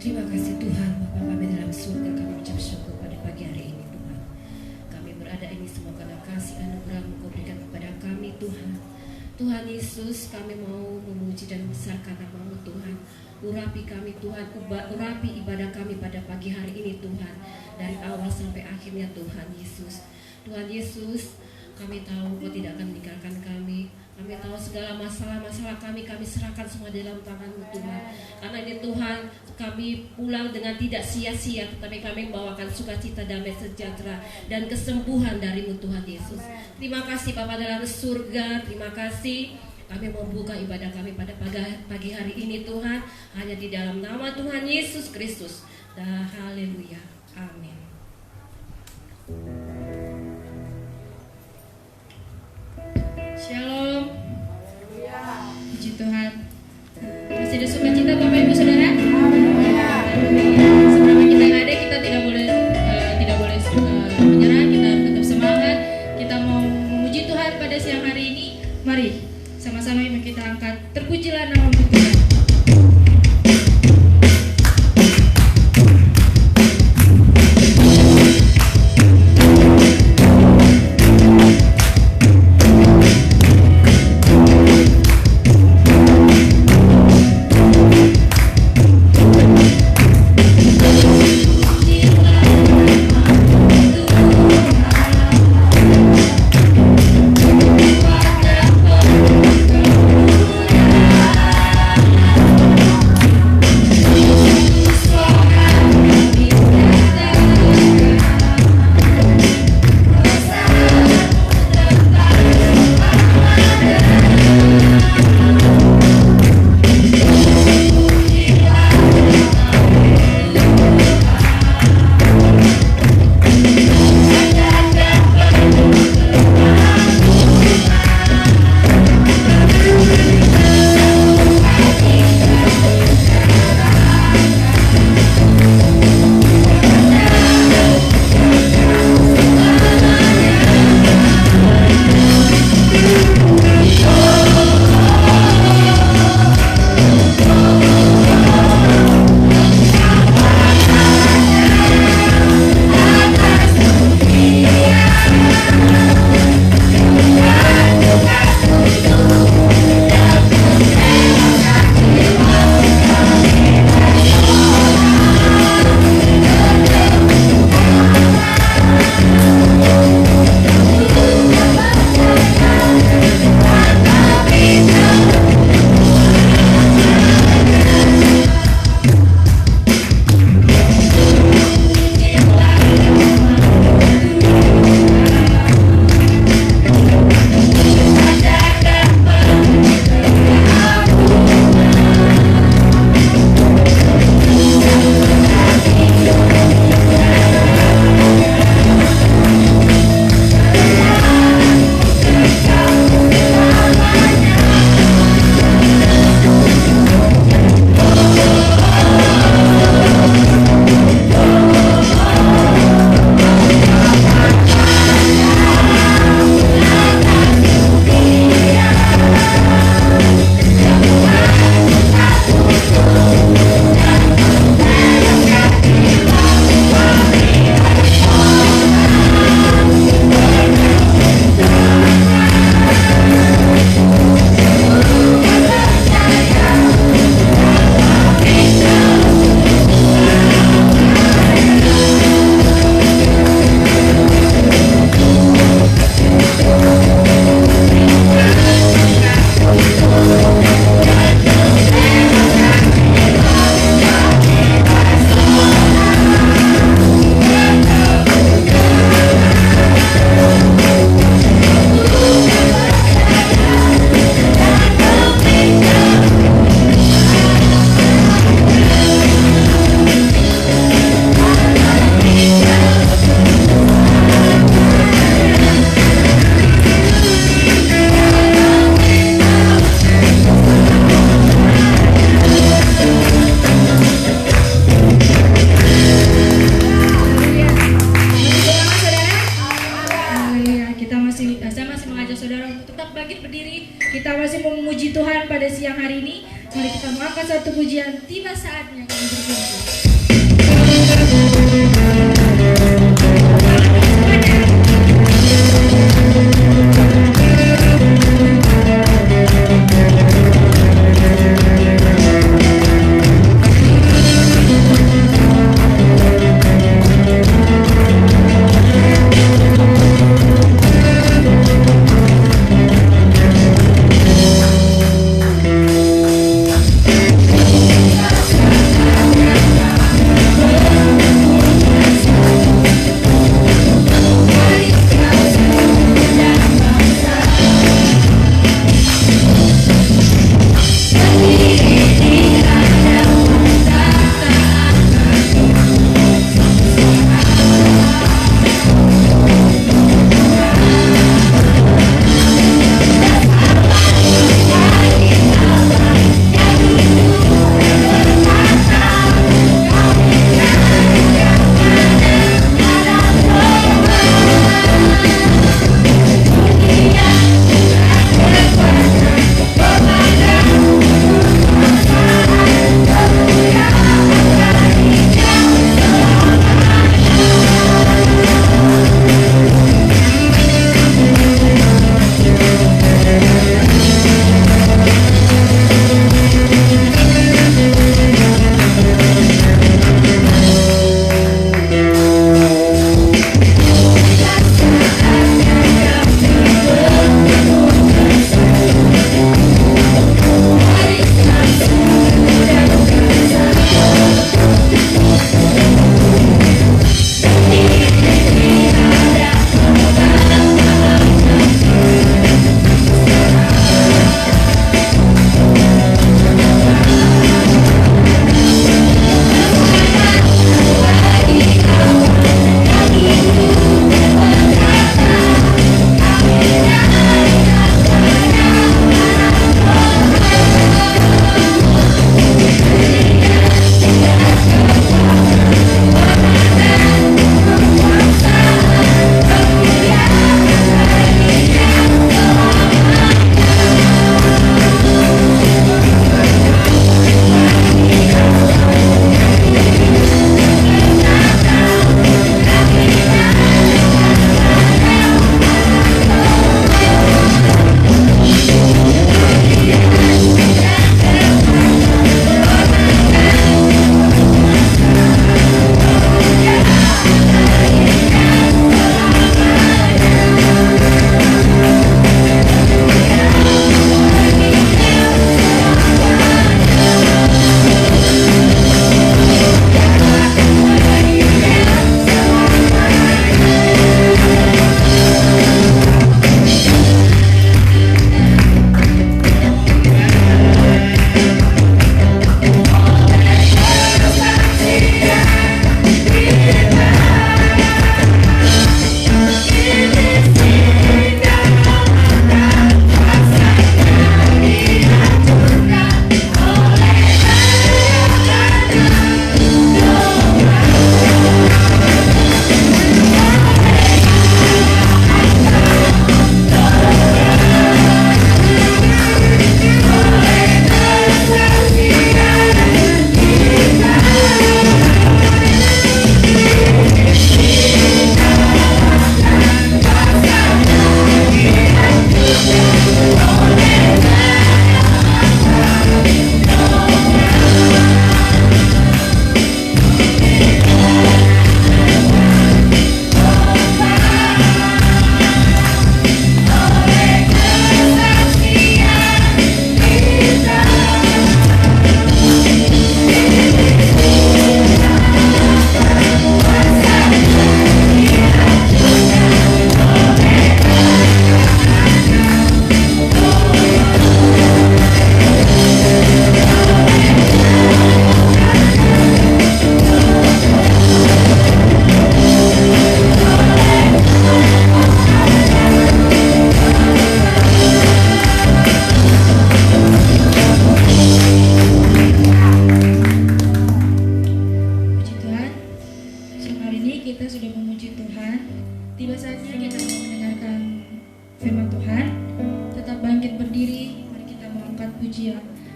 Terima kasih Tuhan, Bapa kami dalam surga, kami ucap syukur pada pagi hari ini Tuhan. Kami berada ini semua karena kasih anugerah-Mu Kau berikan kepada kami Tuhan. Tuhan Yesus, kami mau memuji dan membesarkan nama-Mu Tuhan. Urapi kami Tuhan, urapi ibadah kami pada pagi hari ini Tuhan. Dari awal sampai akhirnya Tuhan Yesus. Tuhan Yesus, kami tahu Kau tidak akan meninggalkan kami. Kami tahu segala masalah-masalah kami serahkan semua dalam tangan-Mu Tuhan. Karena ini Tuhan, kami pulang dengan tidak sia-sia, tetapi kami membawakan sukacita, damai sejahtera dan kesembuhan dari-Mu Tuhan Yesus. Terima kasih Bapa dalam surga, terima kasih. Kami mau buka ibadah kami pada pagi hari ini Tuhan, hanya di dalam nama Tuhan Yesus Kristus. Haleluya. Amin. Shalom. Puji Tuhan. Masih ada sukacita Bapak Ibu Saudara? Seberapa kita yang ada, kita tidak boleh menyerah. Kita harus tetap semangat. Kita mau memuji Tuhan pada siang hari ini. Mari sama-sama kita angkat terpujilah nama-Mu Tuhan. Kita masih memuji Tuhan pada siang hari ini. Mari kita mengangkat satu pujian. Tiba saatnya kami berkumpul.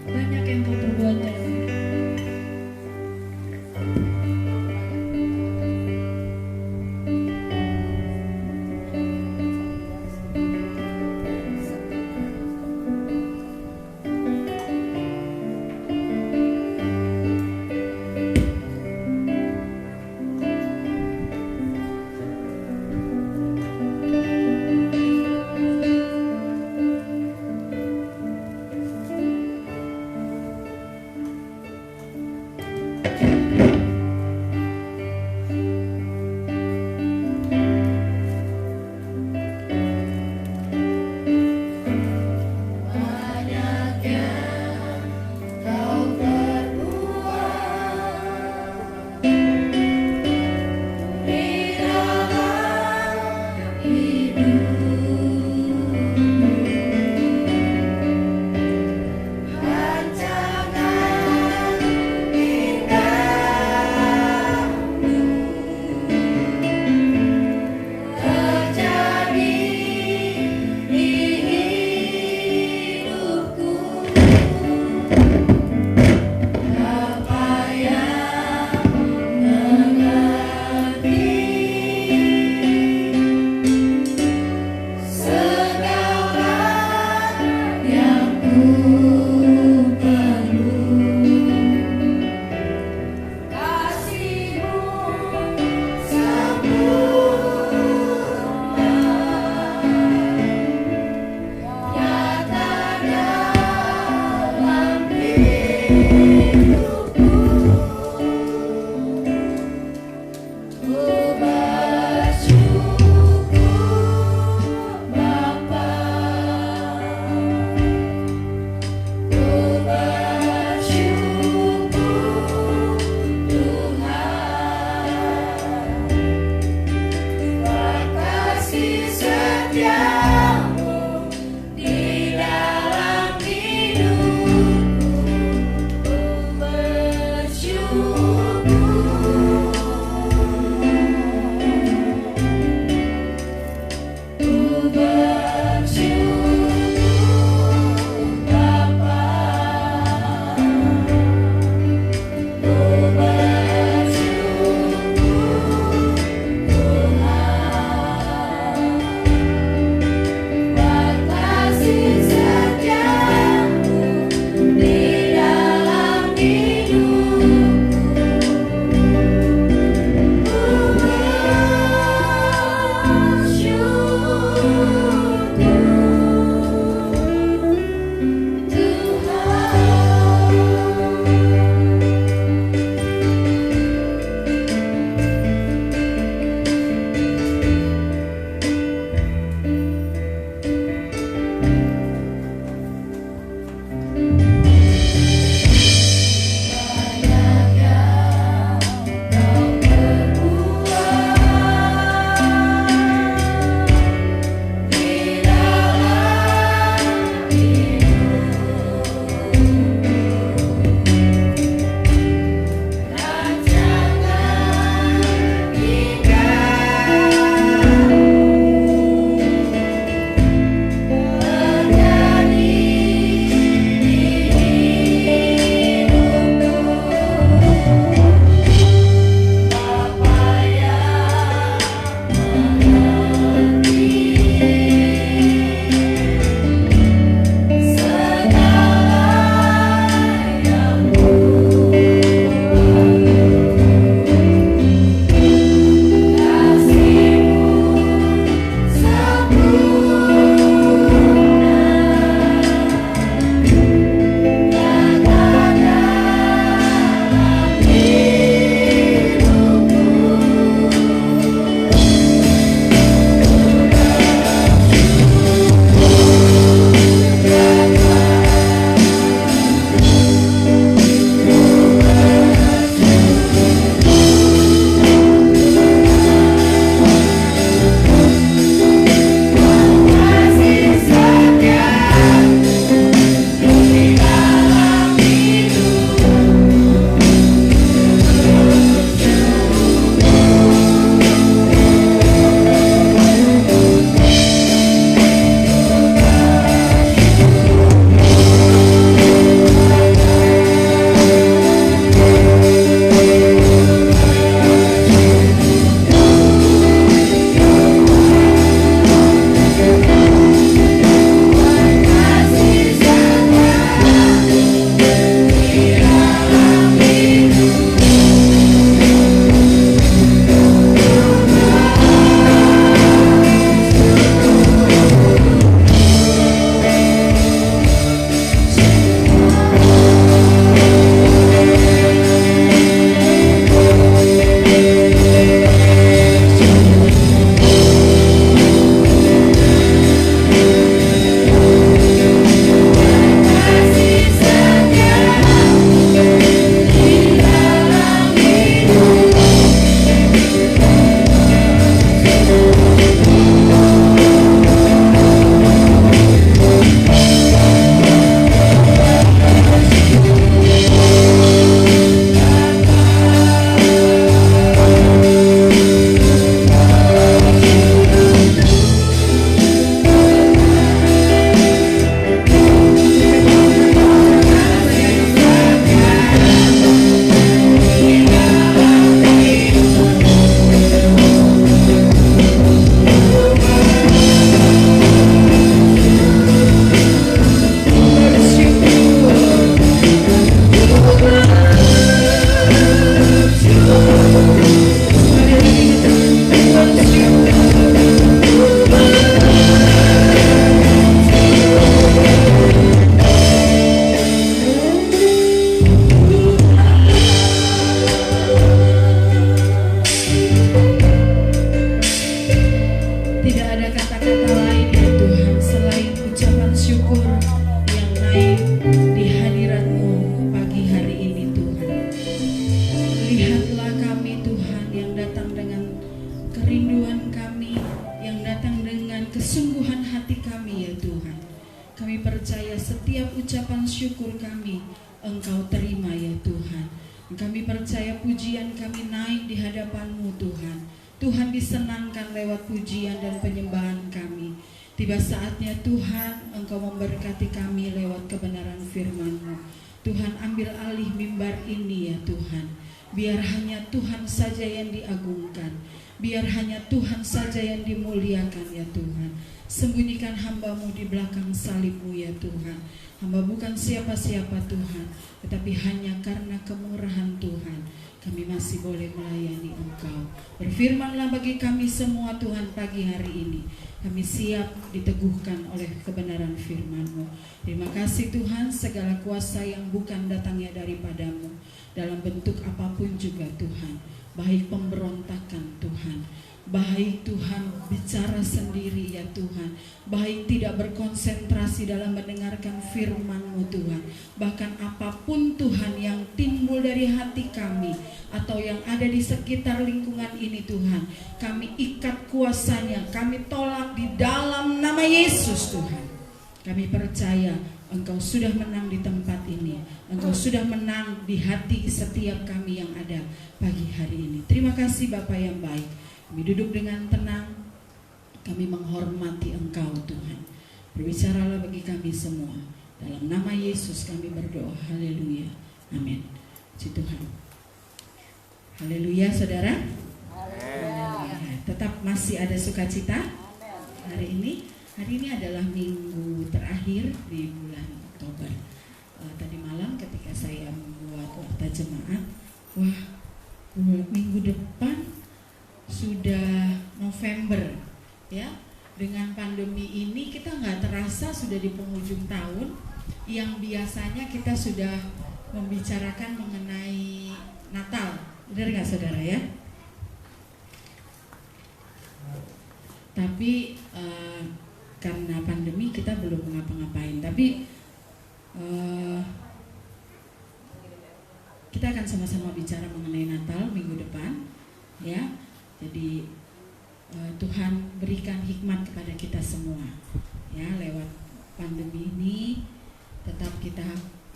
Banyak yang Kau perbuat dalam hidup. ucapan syukur kami Engkau terima ya Tuhan. Kami percaya pujian kami naik di hadapan-Mu Tuhan. Tuhan disenangkan lewat pujian dan penyembahan kami. Tiba saatnya Tuhan Engkau memberkati kami lewat kebenaran firman-Mu. Tuhan ambil alih mimbar ini ya Tuhan. Biar hanya Tuhan saja yang diagungkan. Biar hanya Tuhan saja yang dimuliakan ya Tuhan. Sembunyikan hamba-Mu di belakang salib-Mu ya Tuhan. Hamba bukan siapa-siapa Tuhan, tetapi hanya karena kemurahan Tuhan kami masih boleh melayani Engkau. Berfirmanlah bagi kami semua Tuhan pagi hari ini. Kami siap diteguhkan oleh kebenaran firman-Mu. Terima kasih Tuhan, segala kuasa yang bukan datangnya daripada-Mu dalam bentuk apapun juga Tuhan. Baik pemberontakan Tuhan, baik Tuhan bicara sendiri ya Tuhan, baik tidak berkonsentrasi dalam mendengarkan firman-Mu Tuhan, bahkan apapun Tuhan yang timbul dari hati kami atau yang ada di sekitar lingkungan ini Tuhan, kami ikat kuasanya, kami tolak di dalam nama Yesus Tuhan. Kami percaya Engkau sudah menang di tempat ini. Engkau sudah menang di hati setiap kami yang ada pagi hari ini. Terima kasih Bapa yang baik. Kami duduk dengan tenang. Kami menghormati Engkau Tuhan. Berbicaralah bagi kami semua. Dalam nama Yesus kami berdoa. Haleluya. Amin. Puji Tuhan. Haleluya saudara. Haleluya. Tetap masih ada sukacita hari ini. Hari ini adalah minggu terakhir di bulan Oktober. Tadi malam ketika saya membuat waktu jemaat, wah, minggu depan sudah November, ya. Dengan pandemi ini kita nggak terasa sudah di penghujung tahun, yang biasanya kita sudah membicarakan mengenai Natal, benar nggak saudara ya? Tapi karena pandemi kita belum ngapa-ngapain, tapi kita akan sama-sama bicara mengenai Natal minggu depan, ya. Jadi Tuhan berikan hikmat kepada kita semua, ya, lewat pandemi ini. Tetap kita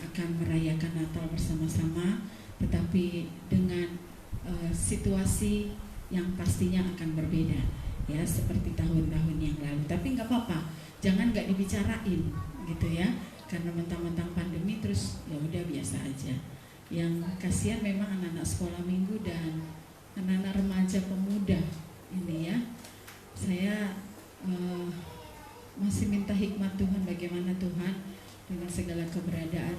akan merayakan Natal bersama-sama, tetapi dengan situasi yang pastinya akan berbeda, ya, seperti tahun-tahun yang lalu. Tapi nggak apa-apa, jangan nggak dibicarain gitu ya, karena mentang-mentang pandemi terus ya udah biasa aja. Yang kasihan memang anak-anak sekolah minggu dan anak-anak remaja pemuda ini ya. Saya masih minta hikmat Tuhan, bagaimana Tuhan dengan segala keberadaan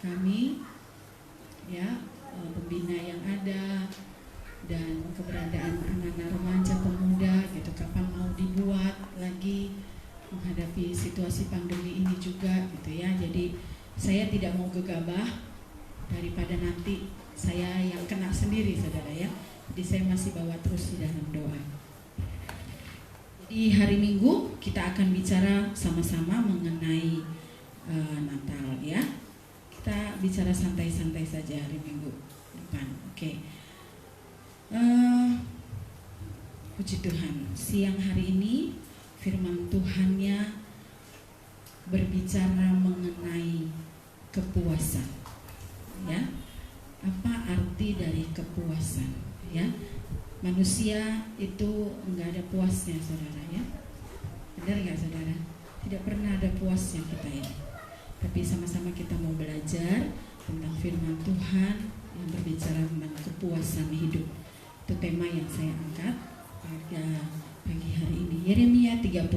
kami, ya, pembina yang ada dan keberadaan anak-anak remaja pemuda gitu, kapan mau dibuat lagi menghadapi situasi pandemi ini juga gitu ya. Jadi saya tidak mau gegabah daripada nanti saya yang kena sendiri saudara ya. Jadi saya masih bawa terus di dalam doa. Jadi hari Minggu kita akan bicara sama-sama mengenai Natal ya. Kita bicara santai-santai saja hari Minggu depan. Oke. Puji Tuhan, siang hari ini firman Tuhannya berbicara mengenai kepuasan, ya. Apa arti dari kepuasan, ya? Manusia itu enggak ada puasnya, saudara, ya. Benar nggak, saudara? Tidak pernah ada puasnya kita ya. Tapi sama-sama kita mau belajar tentang firman Tuhan yang berbicara tentang kepuasan hidup. Itu tema yang saya angkat pada pagi hari ini. Yeremia 31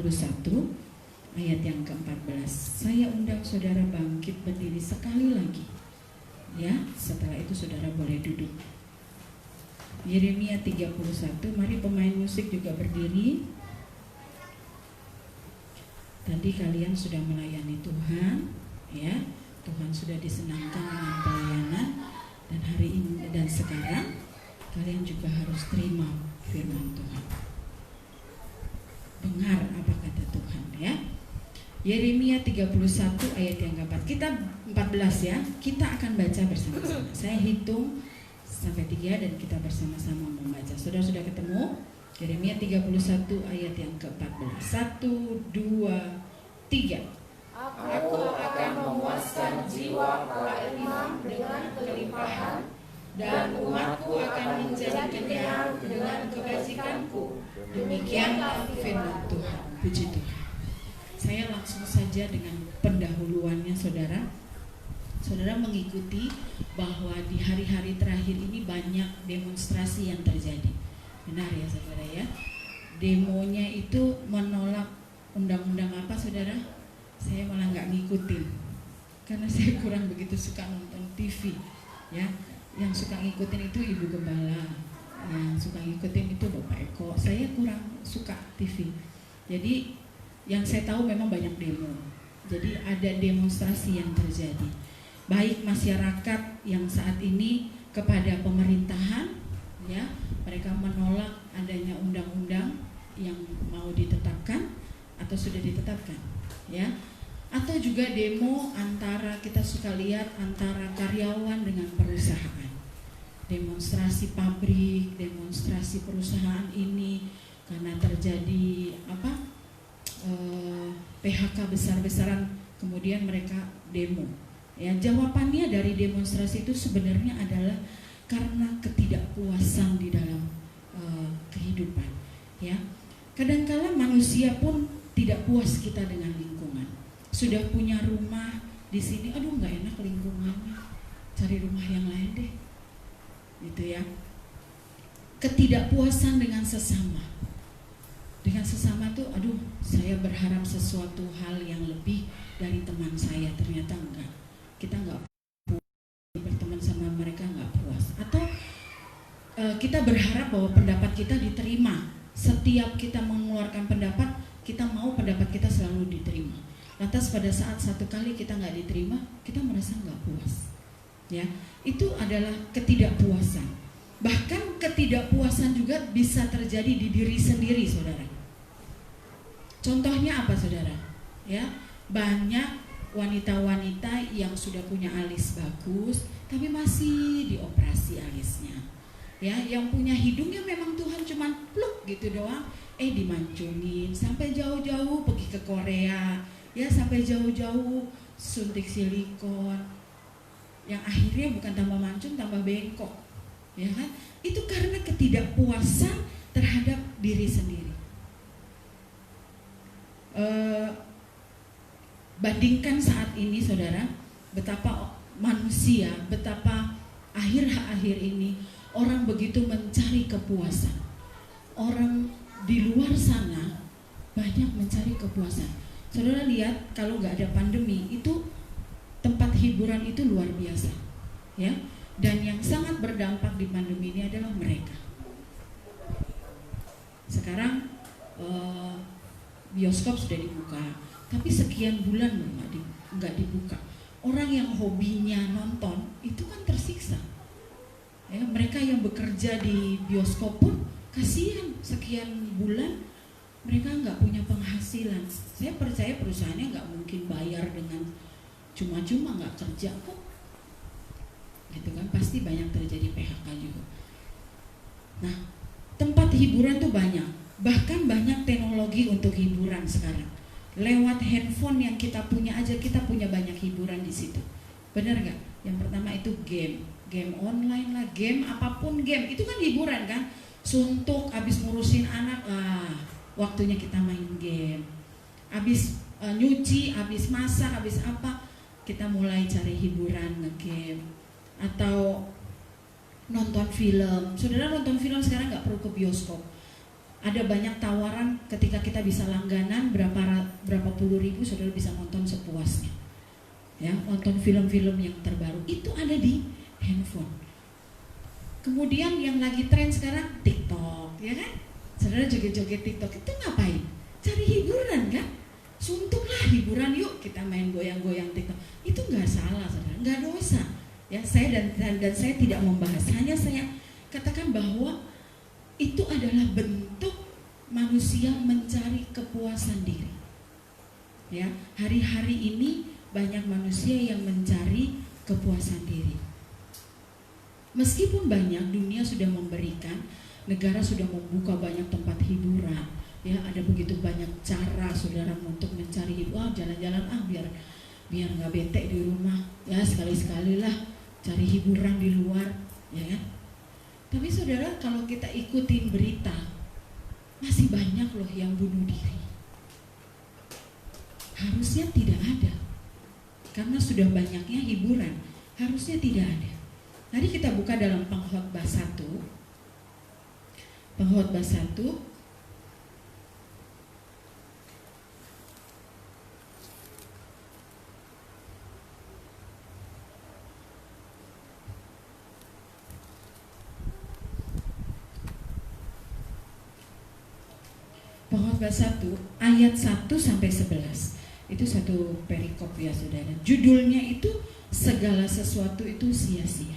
ayat yang ke-14. Saya undang saudara bangkit berdiri sekali lagi. Ya, setelah itu saudara boleh duduk. Yeremia 31, mari pemain musik juga berdiri. Tadi kalian sudah melayani Tuhan, ya. Tuhan sudah disenangkan dengan pelayanan, dan hari ini dan sekarang kalian juga harus terima firman Tuhan. Dengar apa kata Tuhan ya. Yeremia 31 ayat yang keempat. Kita 14 ya. Kita akan baca bersama-sama. Saya hitung sampai 3 dan kita bersama-sama membaca. Saudara sudah ketemu? Yeremia 31 ayat yang ke-14. 1, 2, 3. Aku akan memuaskan jiwa para imam dengan kelimpahan, dan umatku akan menjadi kenyang dengan kebajikanku. Demikianlah firman Tuhan. Puji Tuhan. Saya langsung saja dengan pendahuluannya saudara. Saudara mengikuti bahwa di hari-hari terakhir ini banyak demonstrasi yang terjadi. Benar ya saudara ya? Demonya itu menolak undang-undang apa saudara? Saya malah nggak ngikutin karena saya kurang begitu suka nonton TV ya. Yang suka ngikutin itu Ibu Gembala, yang suka ngikutin itu Bapak Eko. Saya kurang suka TV. Jadi yang saya tahu memang banyak demo. Jadi ada demonstrasi yang terjadi, baik masyarakat yang saat ini kepada pemerintahan ya, mereka menolak adanya undang-undang yang mau ditetapkan atau sudah ditetapkan ya, atau juga demo antara, kita suka lihat antara karyawan dengan perusahaan, demonstrasi pabrik, demonstrasi perusahaan ini karena terjadi PHK besar-besaran, kemudian mereka demo ya. Jawabannya dari demonstrasi itu sebenarnya adalah karena ketidakpuasan di dalam kehidupan ya. Kadangkala manusia pun tidak puas kita dengan lingkungan. Sudah punya rumah di sini, aduh nggak enak lingkungannya, cari rumah yang lain deh, gitu ya. Ketidakpuasan dengan sesama. Dengan sesama tuh, aduh saya berharap sesuatu hal yang lebih dari teman saya, ternyata enggak. Kita nggak puas berteman sama mereka, nggak puas. Atau kita berharap bahwa pendapat kita diterima. Setiap kita mengeluarkan pendapat, kita mau pendapat kita selalu diterima. Lantas pada saat satu kali kita nggak diterima, kita merasa nggak puas. Ya, itu adalah ketidakpuasan. Bahkan ketidakpuasan juga bisa terjadi di diri sendiri, saudara. Contohnya apa, saudara? Ya, banyak wanita-wanita yang sudah punya alis bagus, tapi masih dioperasi alisnya. Ya, yang punya hidungnya memang Tuhan cuman pluk gitu doang, dimancungin sampai jauh-jauh pergi ke Korea, ya sampai jauh-jauh suntik silikon, yang akhirnya bukan tambah mancung, tambah bengkok, ya kan? Itu karena ketidakpuasan terhadap diri sendiri. Bandingkan saat ini, saudara, betapa manusia, betapa akhir-akhir ini orang begitu mencari kepuasan. Orang di luar sana banyak mencari kepuasan. Saudara lihat, kalau nggak ada pandemi, itu tempat hiburan itu luar biasa, ya. Dan yang sangat berdampak di pandemi ini adalah mereka. Sekarang bioskop sudah dibuka, tapi sekian bulan nggak dibuka. Orang yang hobinya nonton itu kan tersiksa. Ya, mereka yang bekerja di bioskop pun kasihan, sekian bulan mereka nggak punya penghasilan. Saya percaya perusahaannya nggak mungkin bayar dengan cuma-cuma, nggak kerja kok, gitu kan, pasti banyak terjadi PHK juga. Nah, tempat hiburan tuh banyak, bahkan banyak teknologi untuk hiburan sekarang. Lewat handphone yang kita punya aja, kita punya banyak hiburan di situ. Benar nggak? Yang pertama itu game online lah, game apapun game, itu kan hiburan kan. Suntuk, abis ngurusin anak, waktunya kita main game. Abis nyuci, abis masak, abis apa, kita mulai cari hiburan, nge-game. Atau nonton film. Saudara nonton film sekarang nggak perlu ke bioskop. Ada banyak tawaran ketika kita bisa langganan berapa puluh ribu, saudara bisa nonton sepuasnya. Ya, nonton film-film yang terbaru itu ada di handphone. Kemudian yang lagi tren sekarang TikTok, ya kan? Saudara joget-joget TikTok itu ngapain? Cari hiburan kan? Suntuklah hiburan, yuk kita main goyang-goyang TikTok. Itu nggak salah, saudara, nggak dosa. Ya, saya dan saya tidak membahas, hanya saya katakan bahwa itu adalah bentuk manusia mencari kepuasan diri. Ya, hari-hari ini banyak manusia yang mencari kepuasan diri. Meskipun banyak, dunia sudah memberikan, negara sudah membuka banyak tempat hiburan, Ya, ada begitu banyak cara saudara untuk mencari hiburan. Jalan-jalan biar nggak bete di rumah. Ya, sekali-sekali lah cari hiburan di luar, ya kan? Tapi saudara, kalau kita ikutin berita, masih banyak loh yang bunuh diri. Harusnya tidak ada, karena sudah banyaknya hiburan. Harusnya tidak ada. Tadi kita buka dalam Pengkhotbah 1. Pengkhotbah 1 Pengkhotbah 1 ayat 1 sampai 11. Itu satu perikop ya saudara. Judulnya itu segala sesuatu itu sia-sia.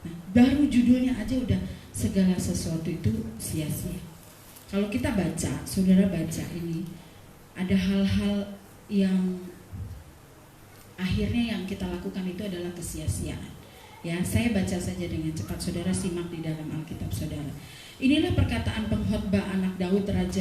Nah, baru judulnya aja udah segala sesuatu itu sia-sia. Kalau kita baca, saudara baca ini, ada hal-hal yang akhirnya yang kita lakukan itu adalah kesia-siaan. Ya, saya baca saja dengan cepat, saudara simak di dalam Alkitab saudara. Inilah perkataan pengkhotbah anak Daud raja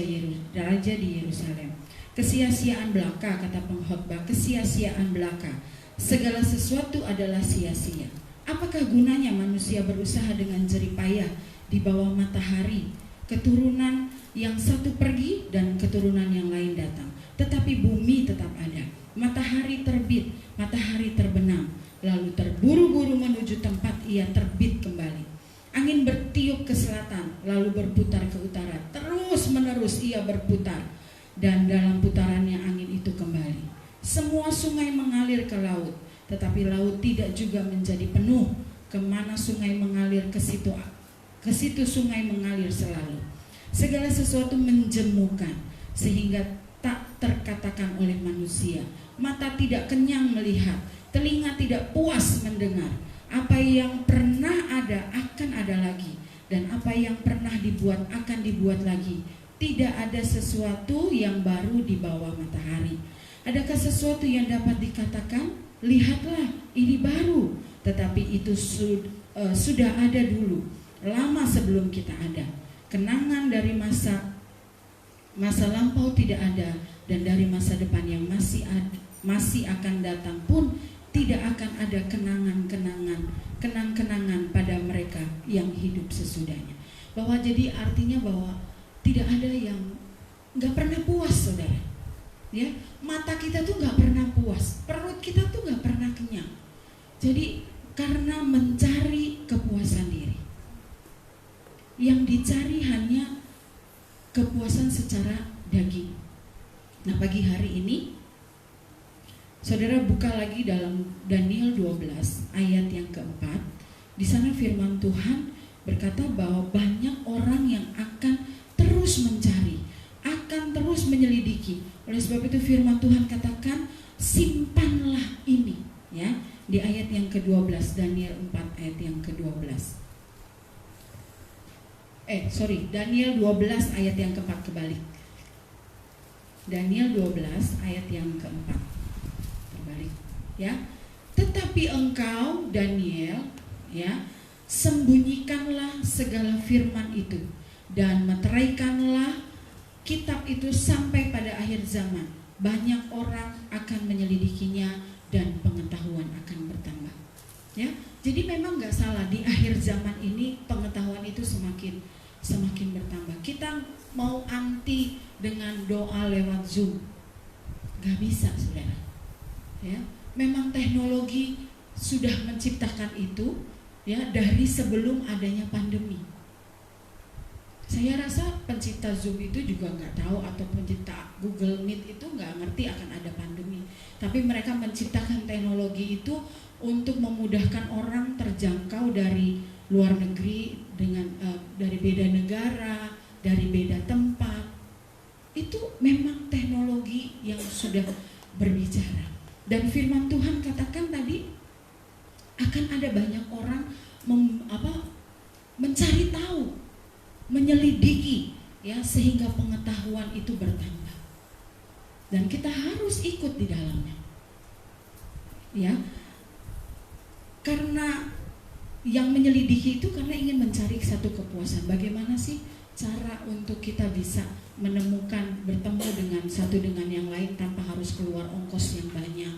di Yerusalem. Kesia-siaan belaka, kata pengkhotbah, kesia-siaan belaka. Segala sesuatu adalah sia-sia. Apakah gunanya manusia berusaha dengan jerih payah di bawah matahari? Keturunan yang satu pergi dan keturunan yang lain datang, tetapi bumi tetap ada. Matahari terbit, matahari terbenam, lalu terburu-buru menuju tempat ia terbit kembali. Angin bertiup ke selatan, lalu berputar ke utara. Terus menerus ia berputar, dan dalam putarannya angin itu kembali. Semua sungai mengalir ke laut, tetapi laut tidak juga menjadi penuh. Kemana sungai mengalir, ke situ sungai mengalir selalu. Segala sesuatu menjemukan, sehingga tak terkatakan oleh manusia. Mata tidak kenyang melihat, telinga tidak puas mendengar. Apa yang pernah ada akan ada lagi, dan apa yang pernah dibuat akan dibuat lagi. Tidak ada sesuatu yang baru di bawah matahari. Adakah sesuatu yang dapat dikatakan, lihatlah ini baru, tetapi itu sudah ada dulu, lama sebelum kita ada. Kenangan dari masa lampau tidak ada, dan dari masa depan yang masih akan datang pun tidak akan ada kenang-kenangan pada mereka yang hidup sesudahnya. Bahwa jadi artinya bahwa tidak ada yang nggak pernah puas, saudara. Ya, mata kita tuh nggak pernah puas, perut kita tuh nggak pernah kenyang. Jadi karena mencari kepuasan diri, yang dicari hanya kepuasan secara daging. Nah, pagi hari ini saudara buka lagi dalam Daniel 12 ayat yang keempat. Di sana firman Tuhan berkata bahwa banyak orang yang akan terus mencari, akan terus menyelidiki. Oleh sebab itu firman Tuhan katakan, simpanlah ini, ya, di ayat yang ke-12, Daniel 4 ayat yang ke-12. Daniel 12 ayat yang keempat, kebalik. Daniel 12 ayat yang keempat. Terbalik, ya. Tetapi engkau Daniel, ya, sembunyikanlah segala firman itu dan meteraikanlah kitab itu sampai pada akhir zaman. Banyak orang akan menyelidikinya dan pengetahuan akan bertambah. Ya, jadi memang nggak salah di akhir zaman ini pengetahuan itu semakin bertambah. Kita mau anti dengan doa lewat Zoom, nggak bisa, saudara. Ya, memang teknologi sudah menciptakan itu, ya, dari sebelum adanya pandemi. Saya rasa pencipta Zoom itu juga nggak tahu, atau pencipta Google Meet itu nggak ngerti akan ada pandemi. Tapi mereka menciptakan teknologi itu untuk memudahkan orang terjangkau dari luar negeri dengan dari beda negara, dari beda tempat. Itu memang teknologi yang sudah berbicara. Dan firman Tuhan katakan tadi akan ada banyak orang mencari tahu, menyelidiki, ya, sehingga pengetahuan itu bertambah. Dan kita harus ikut di dalamnya. Ya. Karena yang menyelidiki itu karena ingin mencari satu kepuasan. Bagaimana sih cara untuk kita bisa menemukan, bertemu dengan satu dengan yang lain tanpa harus keluar ongkos yang banyak.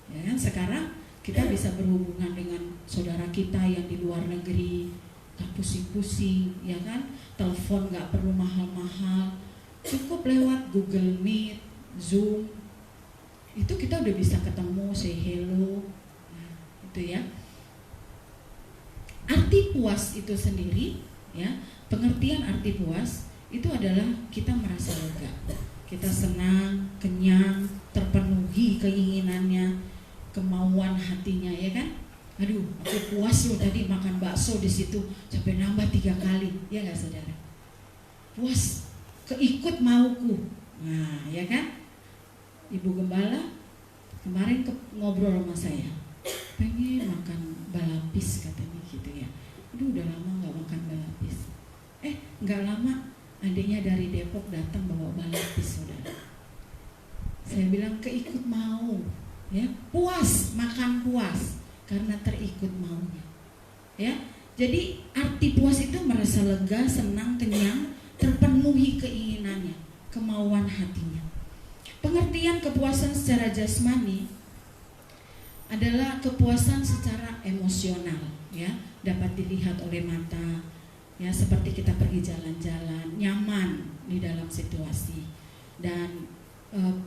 Ya kan? Sekarang kita bisa berhubungan dengan saudara kita yang di luar negeri, gak pusing-pusing, ya kan? Telepon gak perlu mahal-mahal, cukup lewat Google Meet, Zoom, itu kita udah bisa ketemu, say hello, nah, itu ya. Arti puas itu sendiri, ya, pengertian arti puas itu adalah kita merasa lega, kita senang, kenyang, terpenuhi keinginannya, kemauan hatinya, ya kan? Aduh, aku puas loh tadi makan bakso di situ sampai nambah 3 kali, ya nggak saudara? Puas, keikut mauku, nah, ya kan? Ibu Gembala kemarin ngobrol sama saya, pengen makan balapis katanya gitu ya. Aduh, udah lama nggak makan balapis. Nggak lama adiknya dari Depok datang bawa balapis, saudara. Saya bilang keikut mau, ya, puas, makan puas karena terikut maunya, ya. Jadi arti puas itu merasa lega, senang, kenyang, terpenuhi keinginannya, kemauan hatinya. Pengertian kepuasan secara jasmani adalah kepuasan secara emosional, ya, dapat dilihat oleh mata, ya, seperti kita pergi jalan-jalan, nyaman di dalam situasi, dan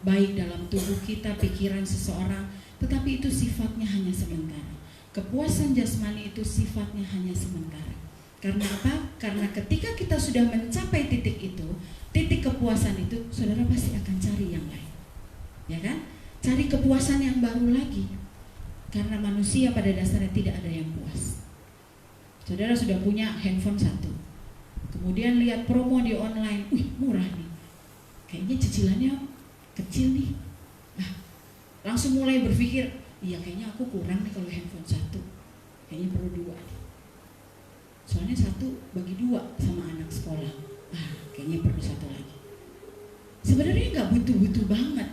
baik dalam tubuh kita, pikiran seseorang, tetapi itu sifatnya hanya sementara. Kepuasan jasmani itu sifatnya hanya sementara. Karena apa? Karena ketika kita sudah mencapai titik itu, titik kepuasan itu, saudara pasti akan cari yang lain, ya kan? Cari kepuasan yang baru lagi. Karena manusia pada dasarnya tidak ada yang puas. Saudara sudah punya handphone 1, kemudian lihat promo di online, wih murah nih, kayaknya cicilannya kecil nih, langsung mulai berpikir, iya kayaknya aku kurang nih kalau handphone 1, kayaknya perlu 2 nih. Soalnya 1 bagi 2 sama anak sekolah, kayaknya perlu 1 lagi. Sebenarnya nggak butuh-butuh banget,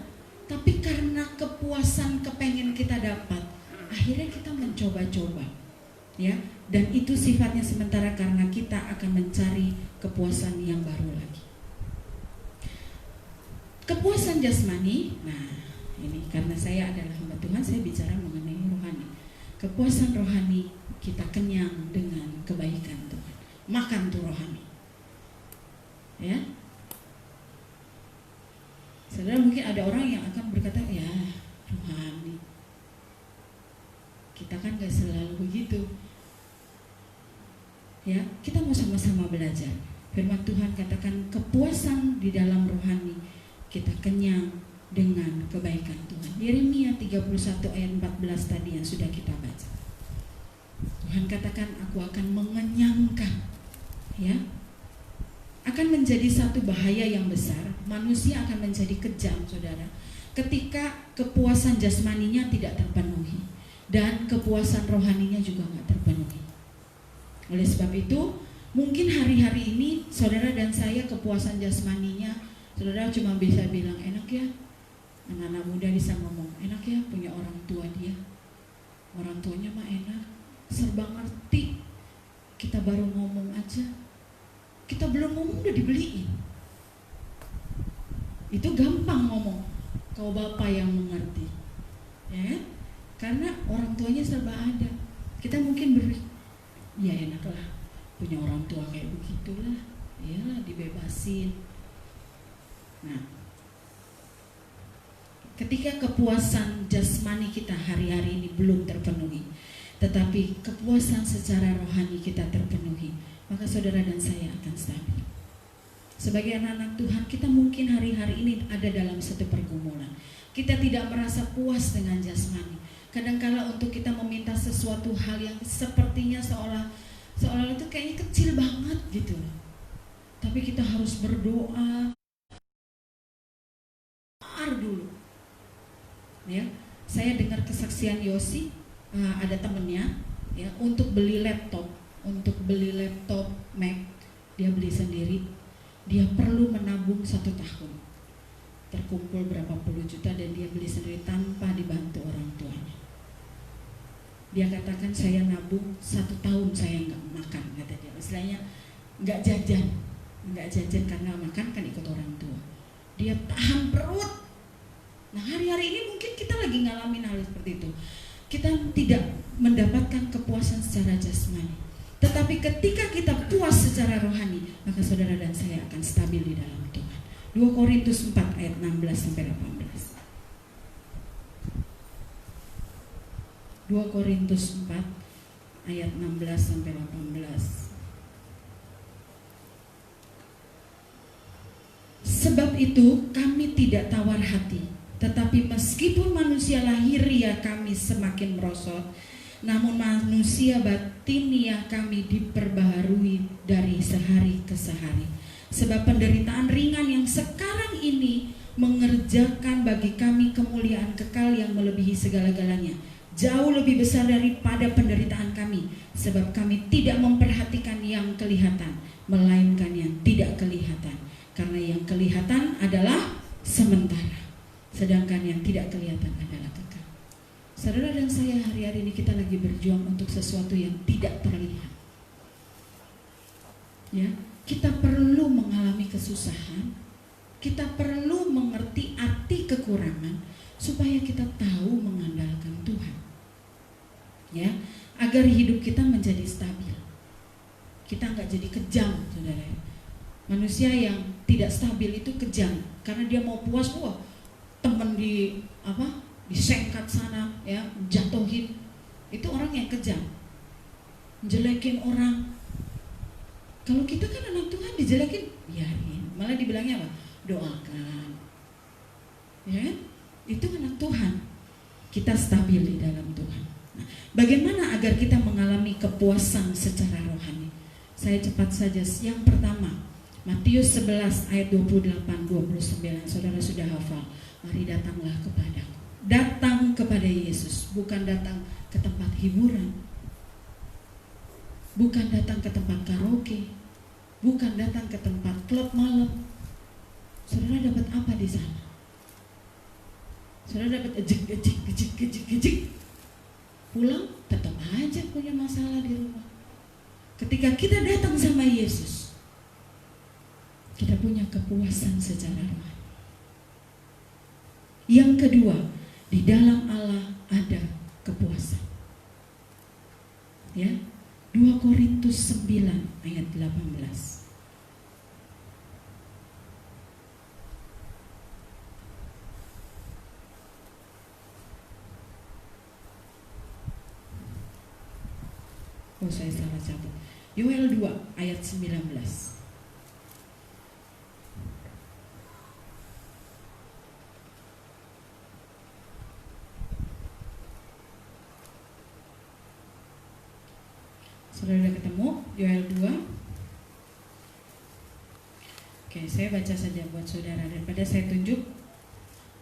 tapi karena kepuasan kepengen kita dapat, akhirnya kita mencoba-coba, ya. Dan itu sifatnya sementara karena kita akan mencari kepuasan yang baru lagi. Kepuasan jasmani, nah ini karena saya adalah hamba Tuhan, saya bicara mengenai rohani. Kepuasan rohani kita kenyang dengan kebaikan Tuhan. Makan tuh rohani, ya. Saudara, mungkin ada orang yang akan berkata, ya rohani, kita kan gak selalu begitu. Ya, kita mau sama-sama belajar. Firman Tuhan katakan kepuasan di dalam rohani kita kenyang dengan kebaikan Tuhan. Yeremia 31 ayat 14 tadi yang sudah kita baca. Tuhan katakan, aku akan mengenyangkan, ya. Akan menjadi satu bahaya yang besar, manusia akan menjadi kejam, saudara, ketika kepuasan jasmaninya tidak terpenuhi dan kepuasan rohaninya juga nggak terpenuhi. Oleh sebab itu, mungkin hari-hari ini saudara dan saya kepuasan jasmaninya, saudara cuma bisa bilang enak ya. Anak-anak muda bisa ngomong enak ya punya orang tua dia, orang tuanya mah enak, serba ngerti. Kita baru ngomong aja, kita belum ngomong udah dibeliin. Itu gampang ngomong, kau bapak yang mengerti, ya, karena orang tuanya serba ada. Kita mungkin ya enaklah punya orang tua kayak begitulah, iyalah dibebasin. Nah, ketika kepuasan jasmani kita hari-hari ini belum terpenuhi, tetapi kepuasan secara rohani kita terpenuhi, maka saudara dan saya akan stabil. Sebagai anak-anak Tuhan, kita mungkin hari-hari ini ada dalam satu pergumulan. Kita tidak merasa puas dengan jasmani. Kadang-kala untuk kita meminta sesuatu hal yang sepertinya seolah itu kayaknya kecil banget gitu. Tapi kita harus berdoa dulu. Ya, saya dengar kesaksian Yosi, ada temennya, ya, untuk beli laptop Mac, dia beli sendiri. Dia perlu menabung 1 tahun. Terkumpul berapa puluh juta dan dia beli sendiri tanpa dibantu orang tuanya. Dia katakan saya nabung 1 tahun saya nggak makan, kata dia. Istilahnya nggak jajan, nggak jajan karena makan kan ikut orang tua. Dia tahan perut. Nah hari-hari ini mungkin kita lagi ngalamin hal seperti itu. Kita tidak mendapatkan kepuasan secara jasmani. Tetapi ketika kita puas secara rohani, maka saudara dan saya akan stabil di dalam Tuhan. 2 Korintus 4 ayat 16 sampai 18. 2 Korintus 4 ayat 16 sampai 18. Sebab itu kami tidak tawar hati, tetapi meskipun manusia lahiriah kami semakin merosot, namun manusia batiniah kami diperbaharui dari sehari ke sehari. Sebab penderitaan ringan yang sekarang ini mengerjakan bagi kami kemuliaan kekal yang melebihi segala-galanya, jauh lebih besar daripada penderitaan kami. Sebab kami tidak memperhatikan yang kelihatan, melainkan yang tidak kelihatan. Karena yang kelihatan adalah sementara, sedangkan yang tidak kelihatan adalah kekal. Saudara dan saya, hari-hari ini kita lagi berjuang untuk sesuatu yang tidak terlihat. Ya, kita perlu mengalami kesusahan, kita perlu mengerti arti kekurangan supaya kita tahu mengandalkan Tuhan. Ya, agar hidup kita menjadi stabil. Kita nggak jadi kejam, saudara. Manusia yang tidak stabil itu kejam karena dia mau puas, wah temen disengkat sana, ya jatuhin. Itu orang yang kejam, jelekin orang. Kalau kita kan anak Tuhan, dijelekin biarin, malah dibilangnya apa? Doakan, ya kan? Itu anak Tuhan. Kita stabil di dalam Tuhan. Nah, bagaimana agar kita mengalami kepuasan secara rohani? Saya cepat saja. Yang pertama, Matius 11 ayat 28-29, saudara sudah hafal. Mari datanglah kepadaku. Datang kepada Yesus, bukan datang ke tempat hiburan, bukan datang ke tempat karaoke, bukan datang ke tempat klub malam. Saudara dapat apa di sana? Saudara dapat ejek. Pulang tetap aja punya masalah di rumah. Ketika kita datang sama Yesus, kita punya kepuasan secara rohani. Yang kedua, di dalam Allah ada kepuasan. Ya, 2 Korintus 9 ayat 18. Oh, saya salah catat. Yoel 2 ayat 19. Saudara sudah ketemu Yoel 2? Oke, saya baca saja buat saudara daripada saya tunjuk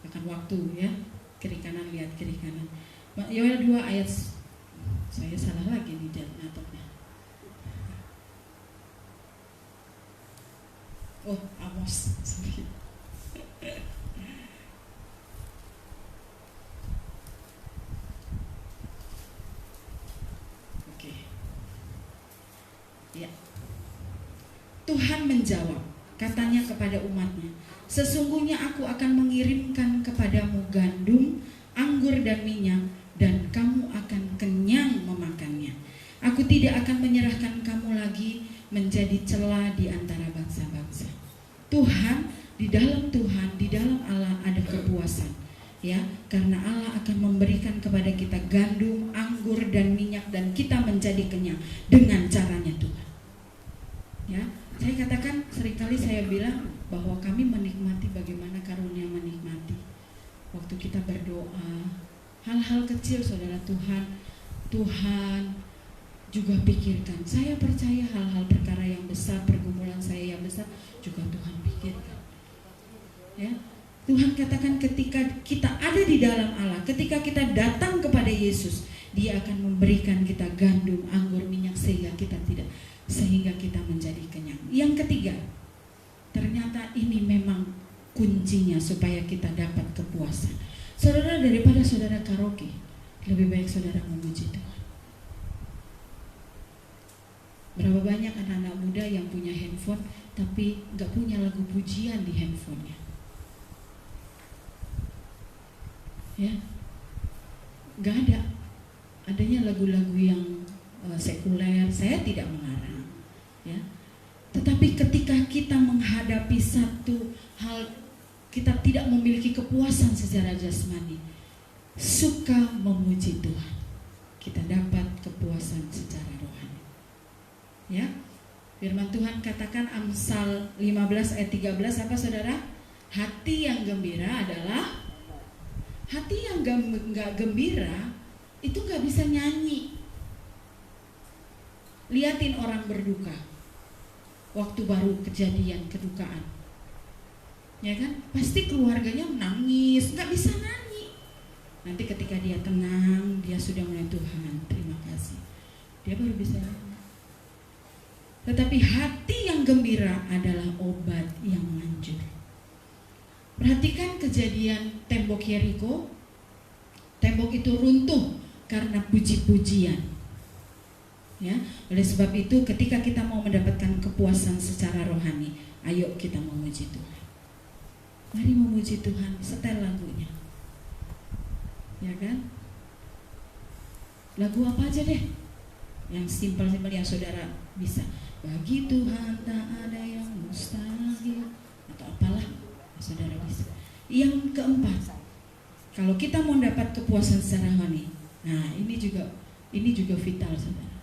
akan waktu, ya. Kiri kanan, lihat kiri kanan. Yoel 2 ayat, saya salah lagi nih nyatetnya. Oh, Amos, sorry. Oke. Ya. Tuhan menjawab, katanya kepada umatnya, sesungguhnya aku akan mengirimkan kepadamu gandum, anggur dan minyak, dan kamu akan kenyang memakannya. Aku tidak akan menyerahkan kamu lagi menjadi celah di antara bangsa-bangsa. Tuhan, di dalam Allah ada kepuasan, ya, karena Allah akan memberikan kepada kita gandum, anggur dan minyak, dan kita menjadi kenyang dengan caranya Tuhan. Ya, saya katakan seringkali saya bilang bahwa kami menikmati bagaimana karunia menikmati. Waktu kita berdoa, hal-hal kecil saudara, Tuhan juga pikirkan. Saya percaya hal-hal perkara yang besar, pergumulan saya yang besar juga Tuhan pikirkan. Ya, Tuhan katakan ketika kita ada di dalam Allah, ketika kita datang kepada Yesus, Dia akan memberikan kita gandum, anggur, minyak sehingga kita menjadi kenyang. Yang ketiga, ternyata ini memang kuncinya supaya kita dapat kepuasan. Saudara, daripada saudara karaoke, lebih baik saudara memuji Tuhan. Berapa banyak anak-anak muda yang punya handphone, tapi nggak punya lagu pujian di handphonenya. Ya, nggak ada. Adanya lagu-lagu yang sekuler, saya tidak melarang, ya. Tetapi ketika kita menghadapi satu hal, kita tidak memiliki kepuasan secara jasmani, suka memuji Tuhan, kita dapat kepuasan secara rohani. Ya, firman Tuhan katakan Amsal 15 ayat 13 apa saudara? Hati yang gembira adalah, hati yang nggak gembira itu nggak bisa nyanyi. Liatin orang berduka, waktu baru kejadian kedukaan, ya kan? Pasti keluarganya menangis, nggak bisa nyanyi. Nanti ketika dia tenang, dia sudah mulai, Tuhan terima kasih, dia baru bisa nyanyi. Tetapi hati yang gembira adalah obat yang manjur. Perhatikan kejadian tembok Yeriko. Tembok itu runtuh karena puji-pujian. Ya, oleh sebab itu ketika kita mau mendapatkan kepuasan secara rohani, ayo kita memuji Tuhan. Mari memuji Tuhan, setel lagunya. Ya kan? Lagu apa aja deh? Yang simpel-simpel yang saudara bisa. Bagi Tuhan tak ada yang mustahil, atau apalah saudara bisa. Yang keempat, kalau kita mau dapat kepuasan secara rohani, nah ini juga vital saudara.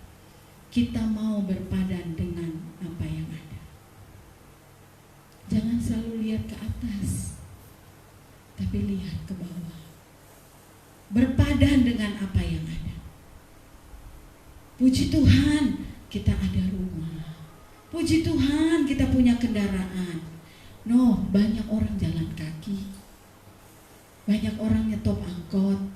Kita mau berpadan dengan apa yang ada. Jangan selalu lihat ke atas, tapi lihat ke bawah. Berpadan dengan apa yang ada. Puji Tuhan, kita ada rumah. Puji Tuhan, kita punya kendaraan. No, banyak orang jalan kaki. Banyak orang nyetop angkot.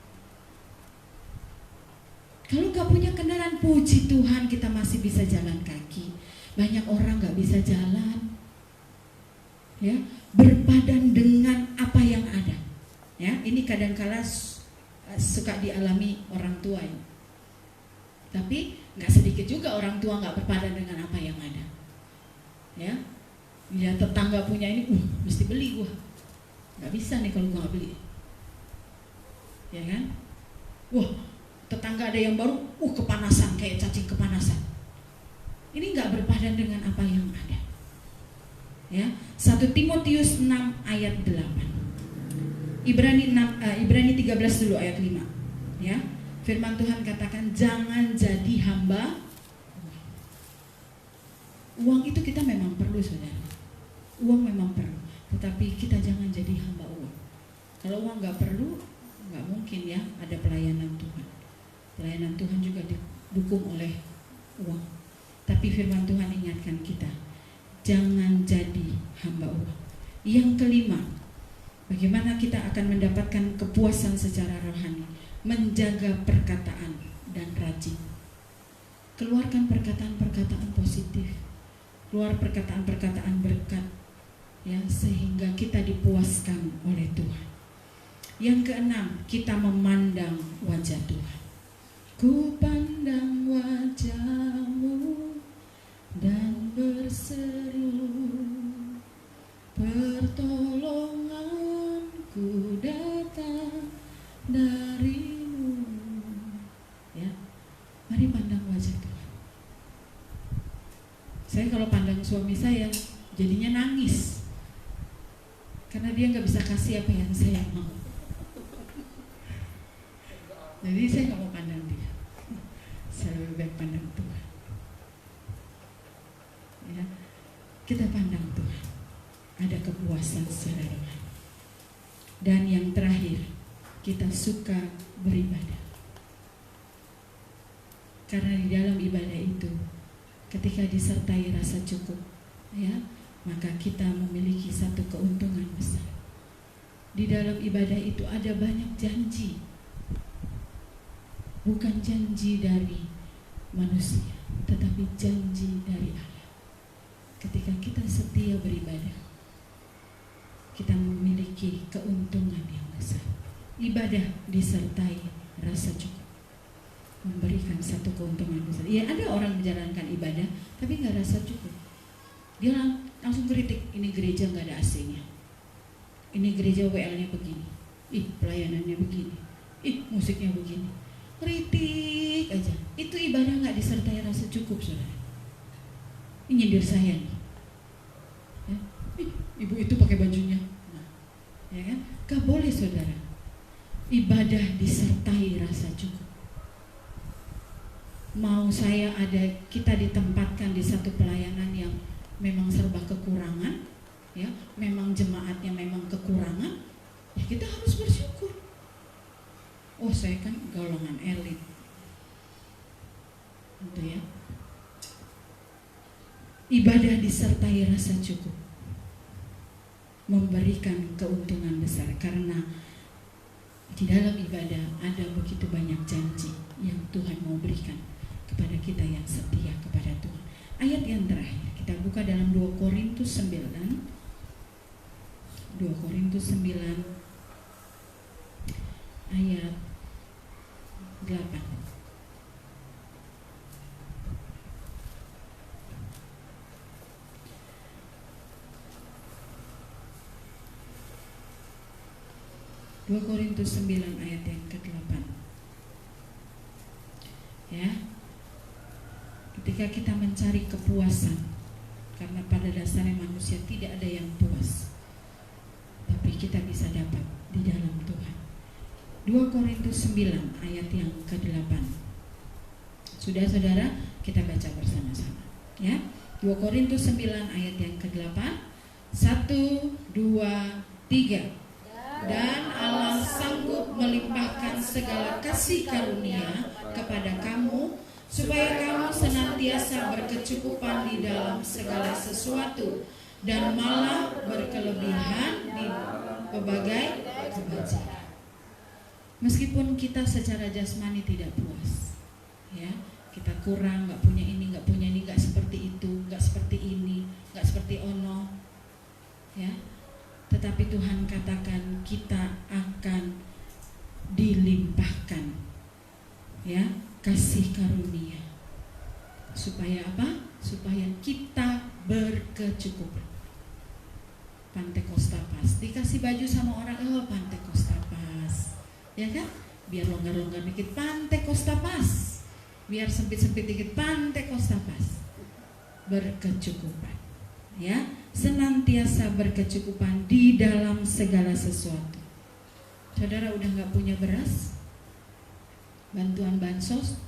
Kalau gak punya kendaraan, puji Tuhan kita masih bisa jalan kaki. Banyak orang gak bisa jalan. Ya, berpadan dengan apa yang ada. Ya, ini kadang-kala suka dialami orang tua ya. Tapi gak sedikit juga orang tua gak berpadan dengan apa yang ada. Ya, lihat tetangga punya ini, mesti beli gua. Gak bisa nih kalau gua gak beli. Ya kan? Wah, tetangga ada yang baru, kepanasan, kayak cacing kepanasan. Ini nggak berpadan dengan apa yang ada. Ya, 1 Timotius 6 ayat 8. Ibrani 13 dulu ayat 5. Ya, firman Tuhan katakan jangan jadi hamba. Uang itu kita memang perlu saudara. Uang memang perlu, tetapi kita jangan jadi hamba uang. Kalau uang nggak perlu, nggak mungkin ya ada pelayanan Tuhan. Pelayanan Tuhan juga didukung oleh uang. Tapi firman Tuhan ingatkan kita, jangan jadi hamba uang. Yang kelima, bagaimana kita akan mendapatkan kepuasan secara rohani? Menjaga perkataan dan rajin. Keluarkan perkataan-perkataan positif. Keluar perkataan-perkataan berkat, ya, sehingga kita dipuaskan oleh Tuhan. Yang keenam, kita memandang wajah Tuhan. Ku pandang wajah-Mu dan berseru, pertolonganku datang dari-Mu. Ya, mari pandang wajah Tuhan. Saya kalau pandang suami saya, jadinya nangis karena dia nggak bisa kasih apa yang saya mau. Jadi saya nggak mau pandang dia. Saya lebih baik pandang Tuhan. Ya, kita pandang Tuhan. Ada kepuasan secara rohani. Dan yang terakhir, kita suka beribadah. Karena di dalam ibadah itu, ketika disertai rasa cukup, ya, maka kita memiliki satu keuntungan besar. Di dalam ibadah itu ada banyak janji. Bukan janji dari manusia, tetapi janji dari Allah. Ketika kita setia beribadah, kita memiliki keuntungan yang besar. Ibadah disertai rasa cukup, memberikan satu keuntungan besar. Ya, ada orang menjalankan ibadah tapi nggak rasa cukup. Dia langsung kritik, ini gereja nggak ada AC-nya, ini gereja WL-nya begini, ih pelayanannya begini, ih musiknya begini, kritik aja. Itu ibadah nggak disertai rasa cukup, saudara. Ini nyindir saya nih, ya. Ih, ibu itu pakai bajunya, nah, ya kan? Gak boleh, saudara. Ibadah disertai rasa cukup. Mau kita ditempatkan di satu pelayanan yang memang serba kekurangan, ya, memang jemaatnya memang kekurangan, ya kita harus bersyukur. Oh, saya kan golongan elit, gitu ya. Ibadah disertai rasa cukup memberikan keuntungan besar, karena di dalam ibadah ada begitu banyak janji yang Tuhan mau berikan kepada kita yang setia kepada Tuhan. Ayat yang terakhir kita buka dalam 2 Korintus 9. 2 Korintus 9 ayat 8. Dua Korintus 9 ayat yang ke-8. Ya. Ketika kita mencari kepuasan, karena pada dasarnya manusia tidak ada yang puas, tapi kita bisa dapat di dalam Tuhan. 2 Korintus 9 ayat yang ke-8. Sudah, saudara? Kita baca bersama-sama, ya. 2 Korintus 9 ayat yang ke-8. 1, 2, 3. Dan Allah sanggup melimpahkan segala kasih karunia kepada kamu, supaya kamu senantiasa berkecukupan di dalam segala sesuatu, dan malah berkelebihan di berbagai kebajikan. Meskipun kita secara jasmani tidak puas, ya, kita kurang, nggak punya ini, nggak punya ini, nggak seperti itu, nggak seperti ini, nggak seperti ono, ya. Tetapi Tuhan katakan kita akan dilimpahkan, ya, kasih karunia. Supaya apa? Supaya kita berkecukupan. Pantekosta pas, dikasih baju sama orang, oh Pantekosta pas, ya kan? Biar longgar-longgar dikit, Pantekosta pas. Biar sempit-sempit dikit, Pantekosta pas. Berkecukupan, ya. Senantiasa berkecukupan di dalam segala sesuatu. Saudara udah gak punya beras, bantuan bansos,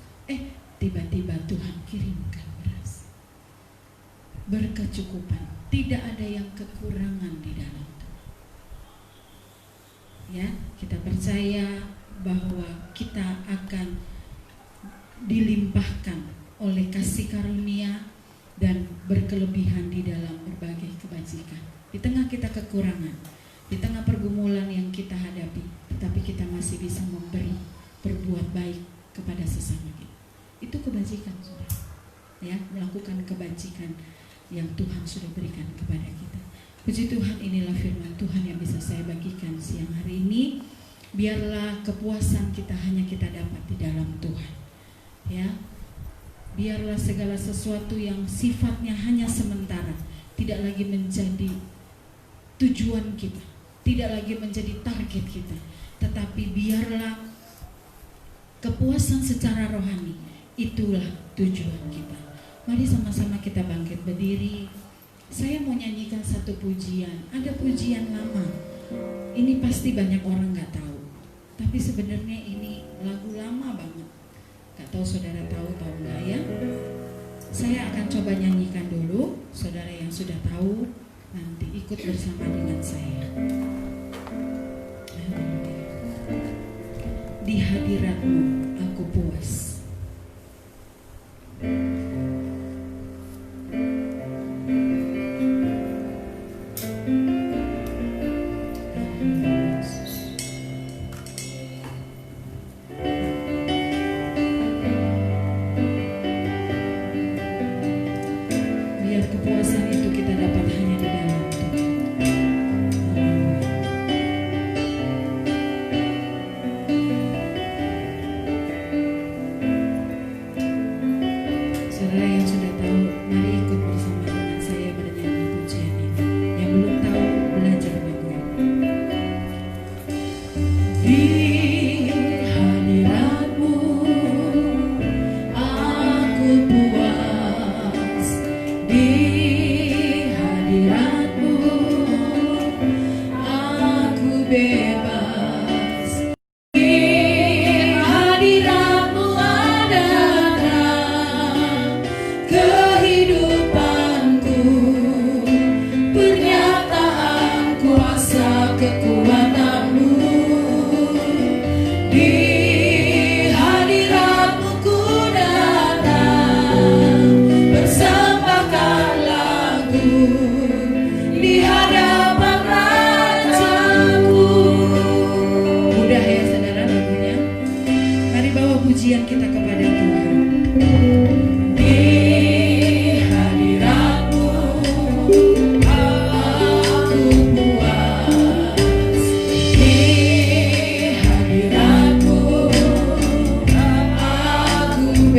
tiba-tiba Tuhan kirimkan beras. Berkecukupan, tidak ada yang kekurangan di dalam Tuhan. Ya, kita percaya bahwa kita akan dilimpahkan oleh kasih karunia dan berkelebihan di dalam berbagai kebajikan. Di tengah kita kekurangan, di tengah pergumulan yang kita hadapi, tetapi kita masih bisa memberi, berbuat baik kepada sesama kita. Itu kebajikan, saudara. Ya, melakukan kebajikan yang Tuhan sudah berikan kepada kita. Puji Tuhan, inilah firman Tuhan yang bisa saya bagikan siang hari ini. Biarlah kepuasan kita hanya kita dapat di dalam Tuhan. Ya. Biarlah segala sesuatu yang sifatnya hanya sementara tidak lagi menjadi tujuan kita, tidak lagi menjadi target kita, tetapi biarlah kepuasan secara rohani itulah tujuan kita. Mari sama-sama kita bangkit berdiri. Saya mau nyanyikan satu pujian. Ada pujian lama. Ini pasti banyak orang gak tahu, tapi sebenarnya ini lagu lama banget. Gak tahu saudara tahu enggak ya? Saya akan coba nyanyikan dulu. Saudara yang sudah tahu nanti ikut bersama dengan saya. Di hadiratmu aku puas.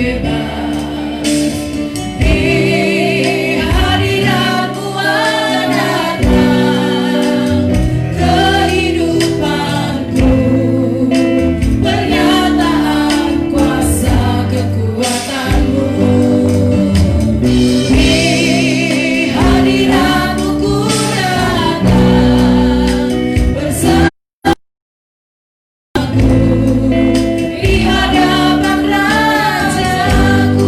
bebas. Di hadiratmu datang kehidupanku, pernyataan kuasa kekuatanmu. Di hadiratmu ku datang bersamaku, di hadapan Rajaku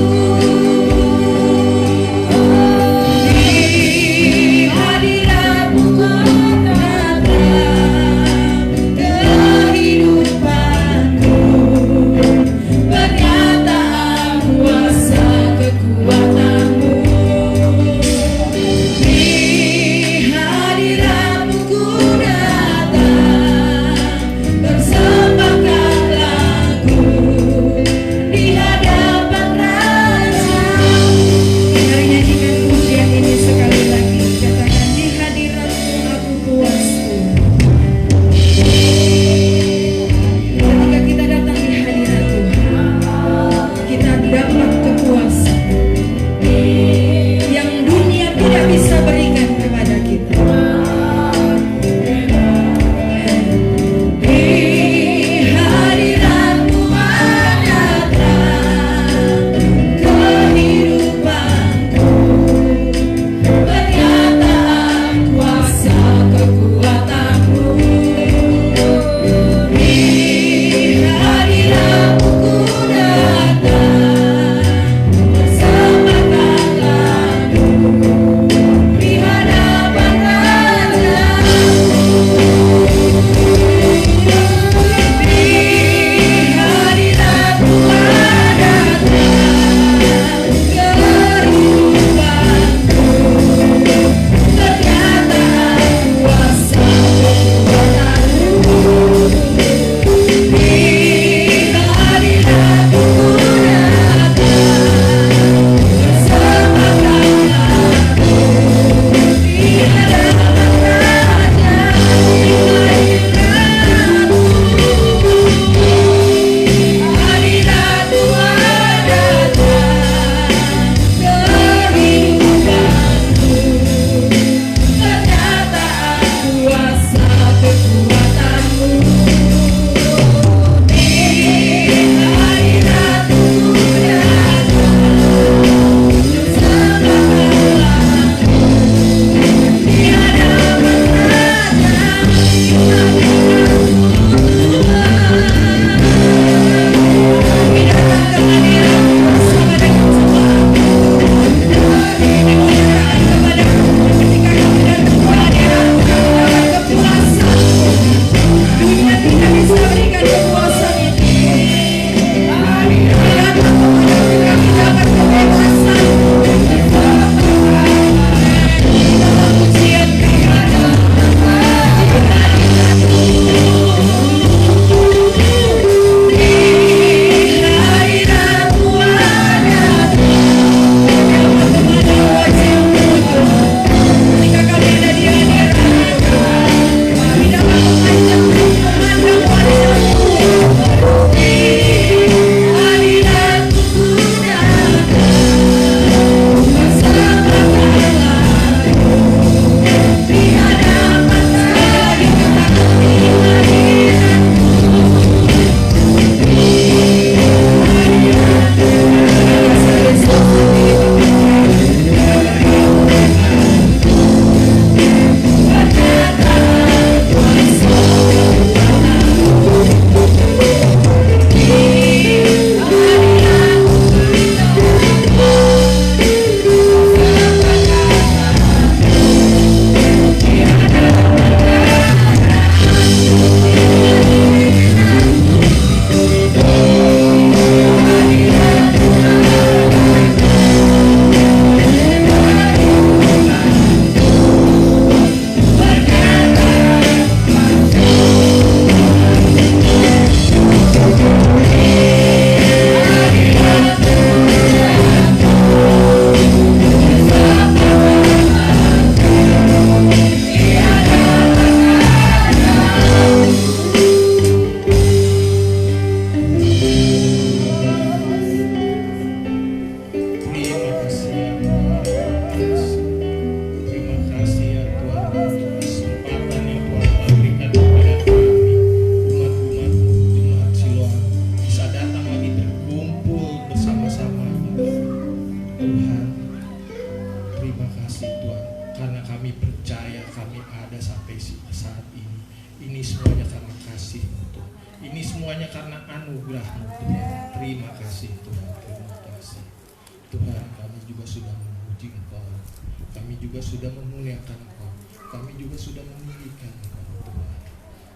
juga sudah memuliakan Engkau. Kami juga sudah memilihkan Engkau Tuhan.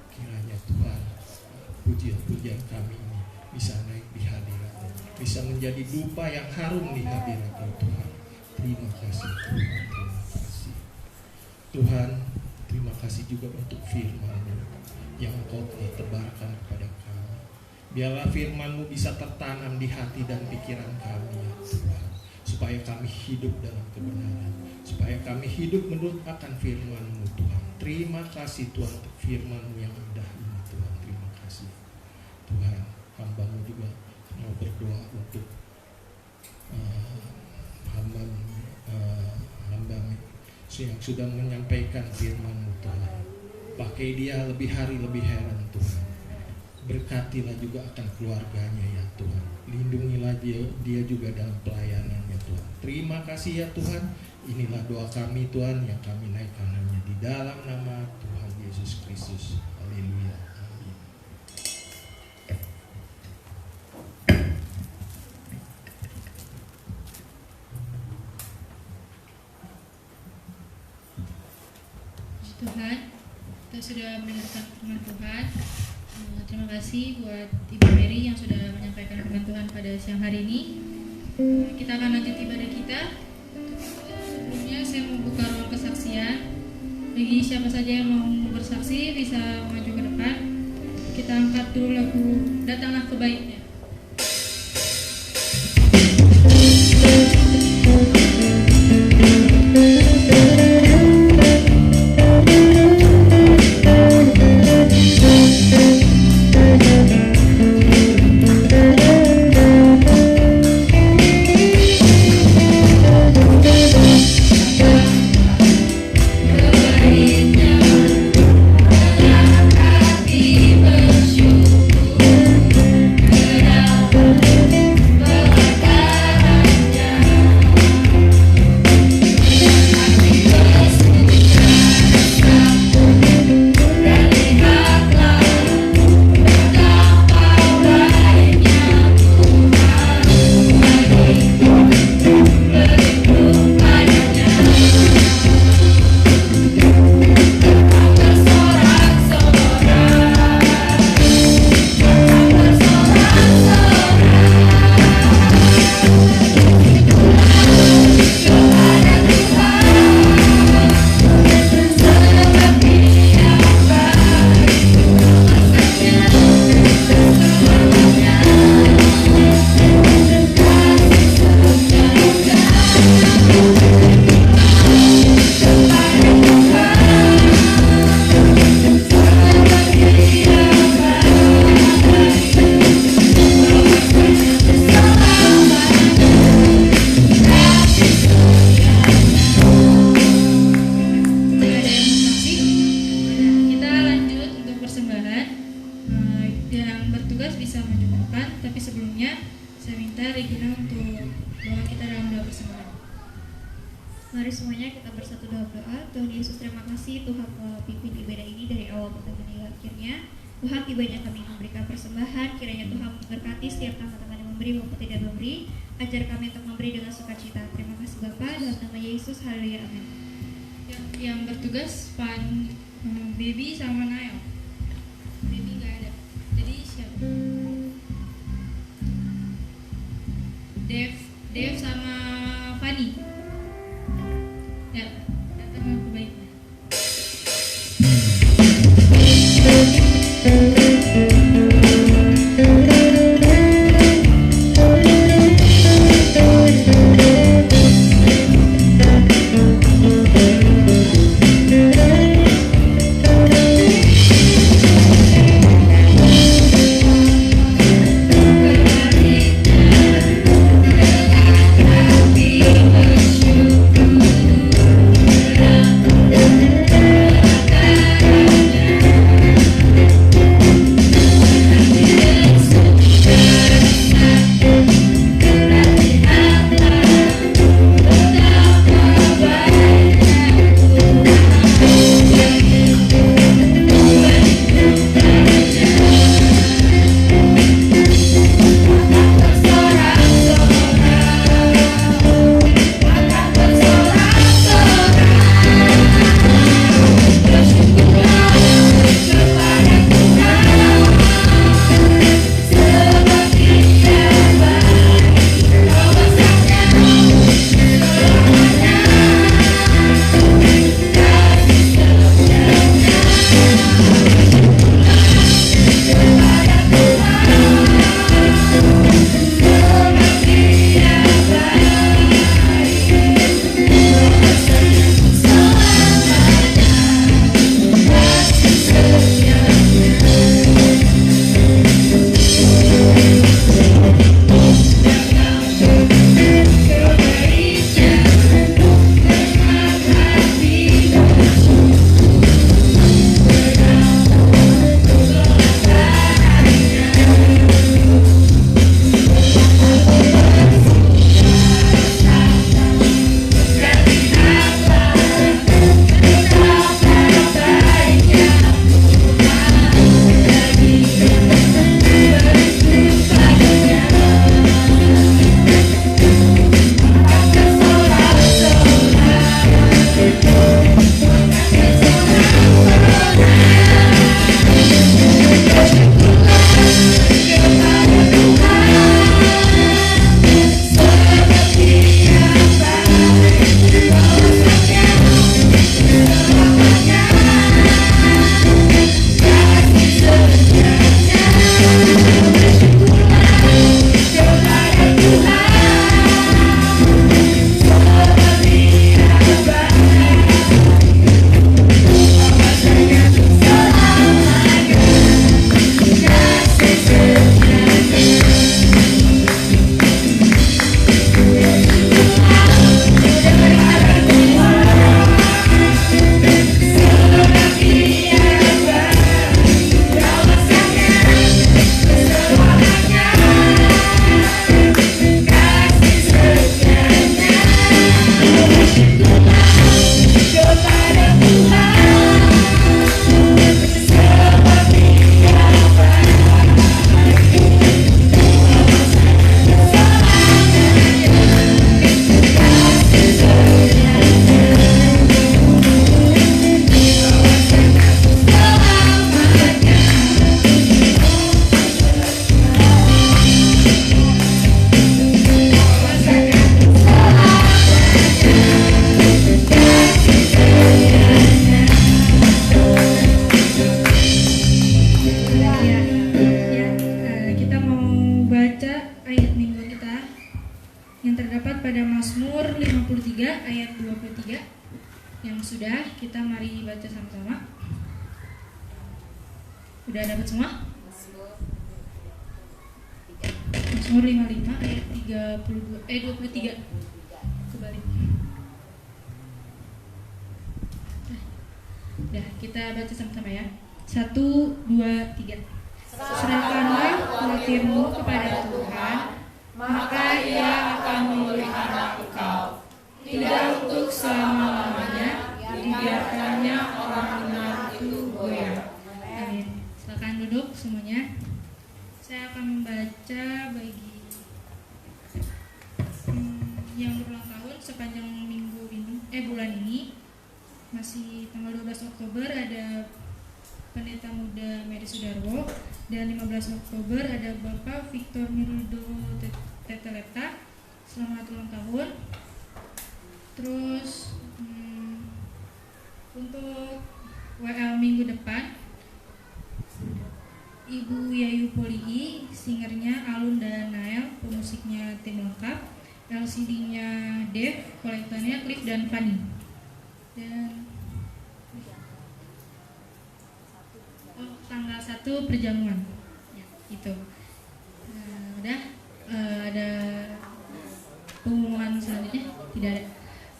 Kiranya Tuhan, pujian-pujian kami ini bisa naik di hadirat, bisa menjadi dupa yang harum di hadirat Tuhan. Terima kasih Tuhan, terima kasih Tuhan. Terima kasih juga untuk firman-Mu yang Engkau telah tebarkan kepada kami. Biarlah firman-Mu bisa tertanam di hati dan pikiran kami ya Tuhan, supaya kami hidup dalam kebenaran, supaya kami hidup menurut akan firman-Mu Tuhan. Terima kasih Tuhan untuk firman-Mu yang indah ini Tuhan. Terima kasih Tuhan. Hamba-Mu juga mau berdoa untuk hamba-Mu yang sudah menyampaikan firman-Mu Tuhan. Pakai dia lebih hari lebih heran Tuhan. Berkatilah juga akan keluarganya ya Tuhan. Lindungilah dia juga dalam pelayanannya Tuhan. Terima kasih ya Tuhan. Inilah doa kami Tuhan yang kami naikkan hanya di dalam nama Tuhan Yesus Kristus. Haleluya. Amin. Tuhan, kita sudah mendengarkan firman Tuhan. Terima kasih buat Ibu Mary yang sudah menyampaikan firman Tuhan pada siang hari ini. Kita akan lanjut ibadah kita. Sebelumnya saya membuka ruang kesaksian. Bagi siapa saja yang mau bersaksi bisa maju ke depan. Kita angkat dulu lagu Datanglah Kebaiknya. Mari semuanya kita bersatu dalam doa. Tuhan Yesus, terima kasih Tuhan telah pimpin ibadah ini dari awal sampai hingga akhirnya. Tuhan, tibanya kami memberikan persembahan, kiranya Tuhan memberkati setiap teman-teman yang memberi maupun tidak memberi. Ajar kami untuk memberi dengan sukacita. Terima kasih Bapa, dalam nama Yesus, haleluya, amin. Yang bertugas Pan Baby sama Nael. Baby nggak ada. Jadi siapa? Dev sama Fanny. Ya, datang kebaiknya. yang terdapat pada Mazmur 53 ayat 23. Yang sudah, kita mari baca sama-sama. Udah dapat semua? Mazmur 55 ayat 23. Kebalik. Udah, kita baca sama-sama ya. 1, 2, 3. Serahkanlah khawatirmu kepada Tuhan, maka Ia akan memelihara engkau. Tidak untuk selama-lamanya, dibiarkannya orang benar itu goyah. Amin. Silakan duduk semuanya. Saya akan membaca bagi yang berulang tahun sepanjang minggu ini, bulan ini. Masih tanggal 12 Oktober ada Pendeta Muda Mary Sudarwo, dan 15 Oktober ada Bapak Victor Miruldo Teteleta. Selamat ulang tahun. Terus untuk WL minggu depan, Ibu Yayu Polii, singernya Alun dan Nael, pemusiknya tim lengkap, LCD-nya Dev, kolektornya Cliff dan Fanny. Dan tanggal 1 perjamuan ya, itu. Udah ada pengumuman selanjutnya? Tidak ada.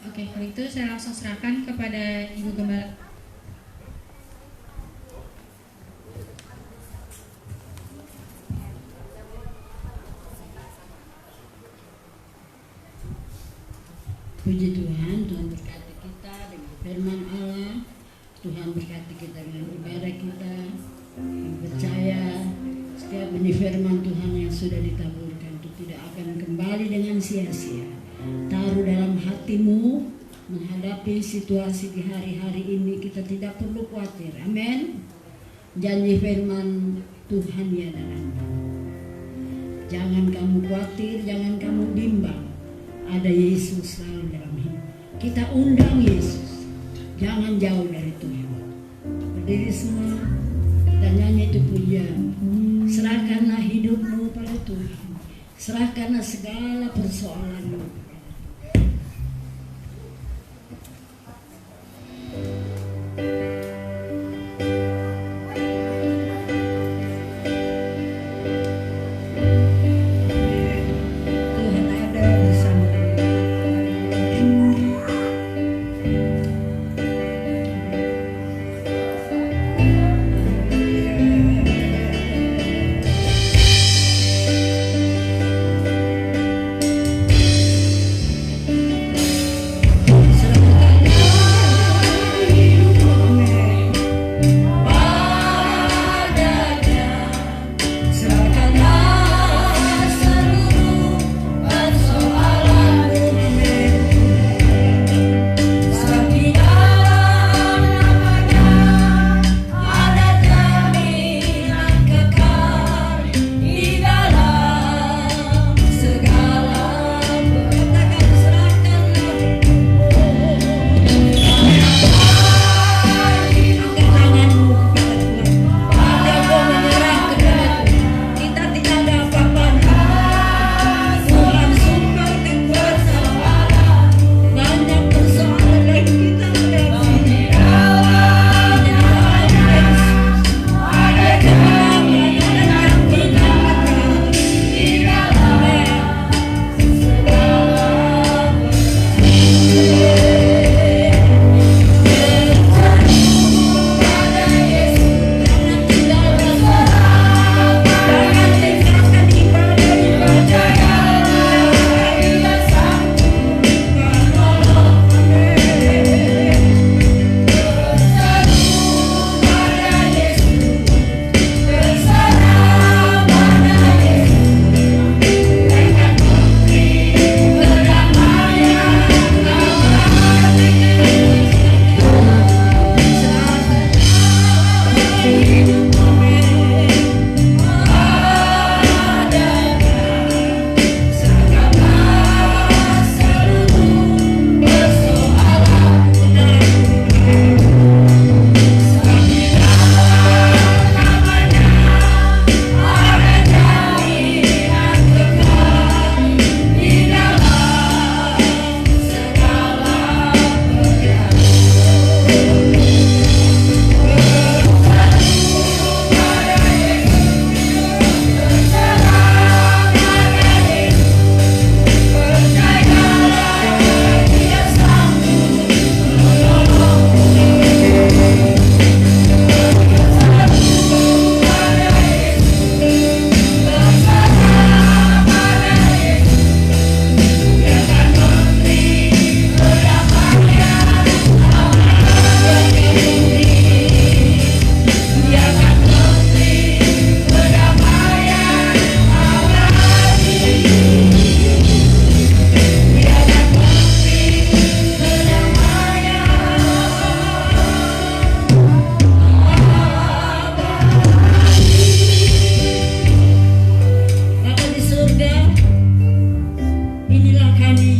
Oke, kalau itu saya langsung serahkan kepada Ibu Gembala. Puji Tuhan, Tuhan berkati kita dengan firman Allah. Tuhan berkati kita dengan ibadah kita. Percaya setiap benih firman Tuhan yang sudah ditaburkan itu tidak akan kembali dengan sia-sia. Taruh dalam hatimu menghadapi situasi di hari-hari ini, kita tidak perlu khawatir. Amin. Janji firman Tuhan ya dalam. Jangan kamu khawatir, jangan kamu bimbang. Ada Yesus selalu dalam hidup. Kita undang Yesus. Jangan jauh dari Tuhan. Berdiri semua dan nyanyi itu pujian. Serahkanlah hidupmu pada Tuhan. Serahkanlah segala persoalanmu. Amen.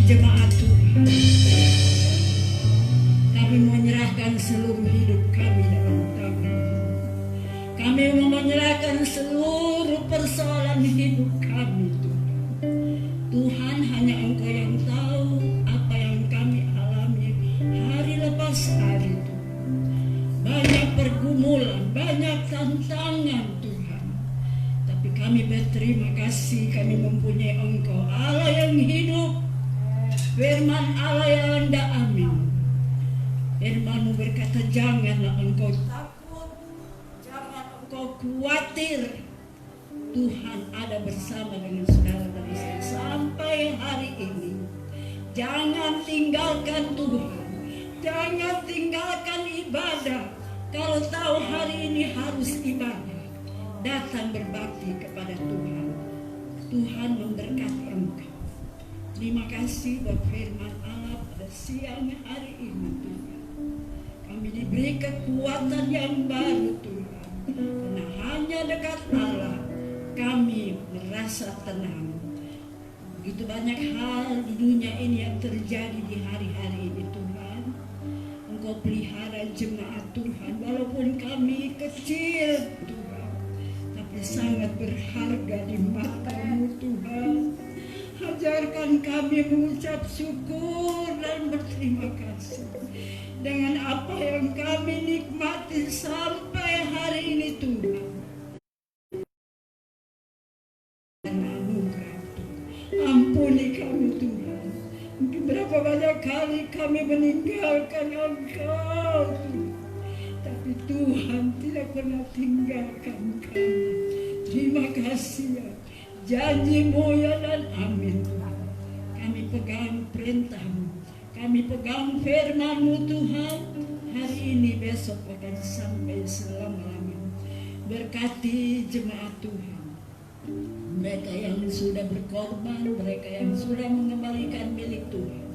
jemaat Tuhan, kami menyerahkan seluruh hidup kami dalam tangan. Kami mau menyerahkan seluruh persoalan hidup kami Tuhan. Tuhan, hanya Engkau yang tahu apa yang kami alami hari lepas hari Tuhan. Banyak pergumulan, banyak tantangan Tuhan. Tapi kami berterima kasih, kami mempunyai Engkau Allah yang hidup, firman Allah yang tidak amin. Firman-Mu berkata, janganlah engkau takut, jangan engkau khawatir. Tuhan ada bersama dengan saudara dari saya sampai hari ini. Jangan tinggalkan Tuhan, jangan tinggalkan ibadah. Kalau tahu hari ini harus ibadah, datang berbakti kepada Tuhan. Tuhan memberkati engkau. Terima kasih buat firman Allah pada siang hari ini Tuhan. Kami diberi kekuatan yang baru Tuhan. Karena hanya dekat Allah kami merasa tenang. Begitu banyak hal di dunia ini yang terjadi di hari-hari ini Tuhan. Engkau pelihara jemaat Tuhan. Walaupun kami kecil Tuhan, tapi sangat berharga di mata-Mu Tuhan. Ajarkan kami mengucap syukur dan berterima kasih dengan apa yang kami nikmati sampai hari ini Tuhan. Ampuni kami Tuhan. Berapa banyak kali kami meninggalkan Engkau Tuhan. Tapi Tuhan tidak pernah tinggalkan kami. Terima kasih ya. Janji-Mu ya dan amin Tuhan. Kami pegang perintah-Mu, kami pegang firman-Mu Tuhan. Hari ini besok akan sampai selama-lamanya. Berkati jemaat Tuhan, mereka yang sudah berkorban, mereka yang sudah mengembalikan milik Tuhan.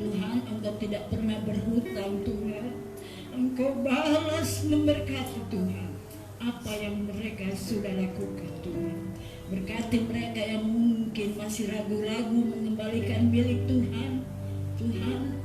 Tuhan, Engkau tidak pernah berhutang Tuhan. Engkau balas memberkati Tuhan apa yang mereka sudah lakukan Tuhan. Berkati mereka yang mungkin masih ragu-ragu mengembalikan milik Tuhan. Tuhan,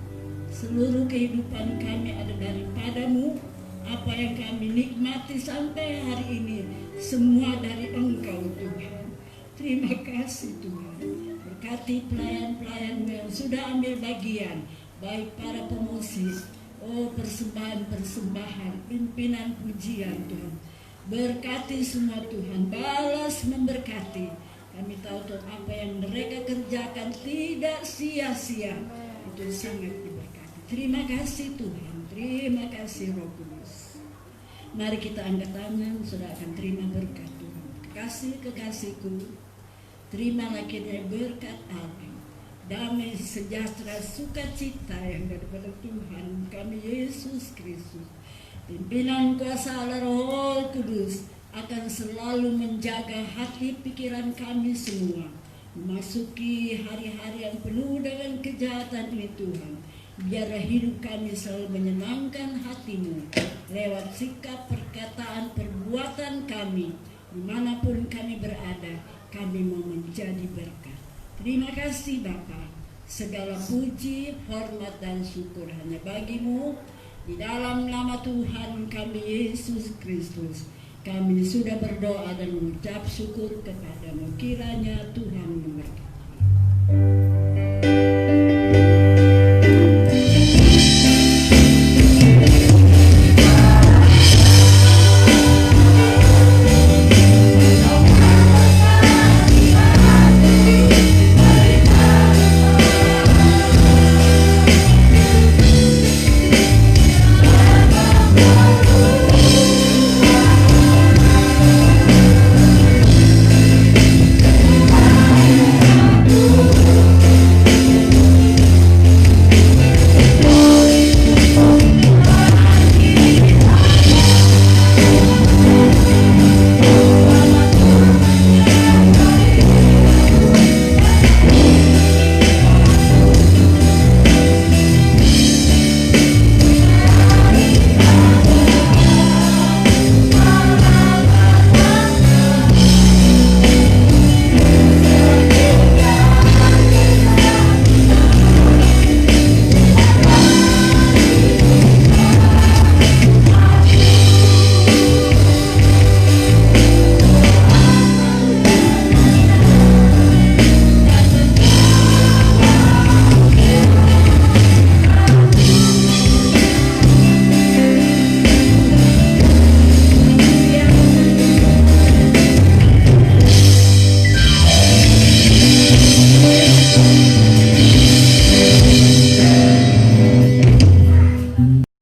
seluruh kehidupan kami ada daripada-Mu. Apa yang kami nikmati sampai hari ini semua dari Engkau Tuhan. Terima kasih Tuhan. Berkati pelayan-pelayan-Mu yang sudah ambil bagian, baik para pemusik, persembahan-persembahan, pimpinan pujian Tuhan. Berkati semua Tuhan, balas memberkati. Kami tahu Tuhan apa yang mereka kerjakan tidak sia-sia. Itu sangat diberkati. Terima kasih Tuhan, terima kasih Roh Kudus. Mari kita angkat tangan, sudah akan terima berkat Tuhan. Kekasih-kekasihku, terimalah kiranya berkat Allah, damai sejahtera sukacita yang daripada Tuhan kami Yesus Kristus. Pimpinan kuasa Allah Roh Kudus akan selalu menjaga hati pikiran kami semua memasuki hari-hari yang penuh dengan kejahatan ini Tuhan. Biarlah hidup kami selalu menyenangkan hati-Mu lewat sikap, perkataan, perbuatan kami. Dimanapun kami berada, kami mau menjadi berkat. Terima kasih Bapa. Segala puji, hormat dan syukur hanya bagi-Mu. Di dalam nama Tuhan kami Yesus Kristus, kami sudah berdoa dan mengucap syukur kepada-Mu. Kiranya Tuhan memberkati.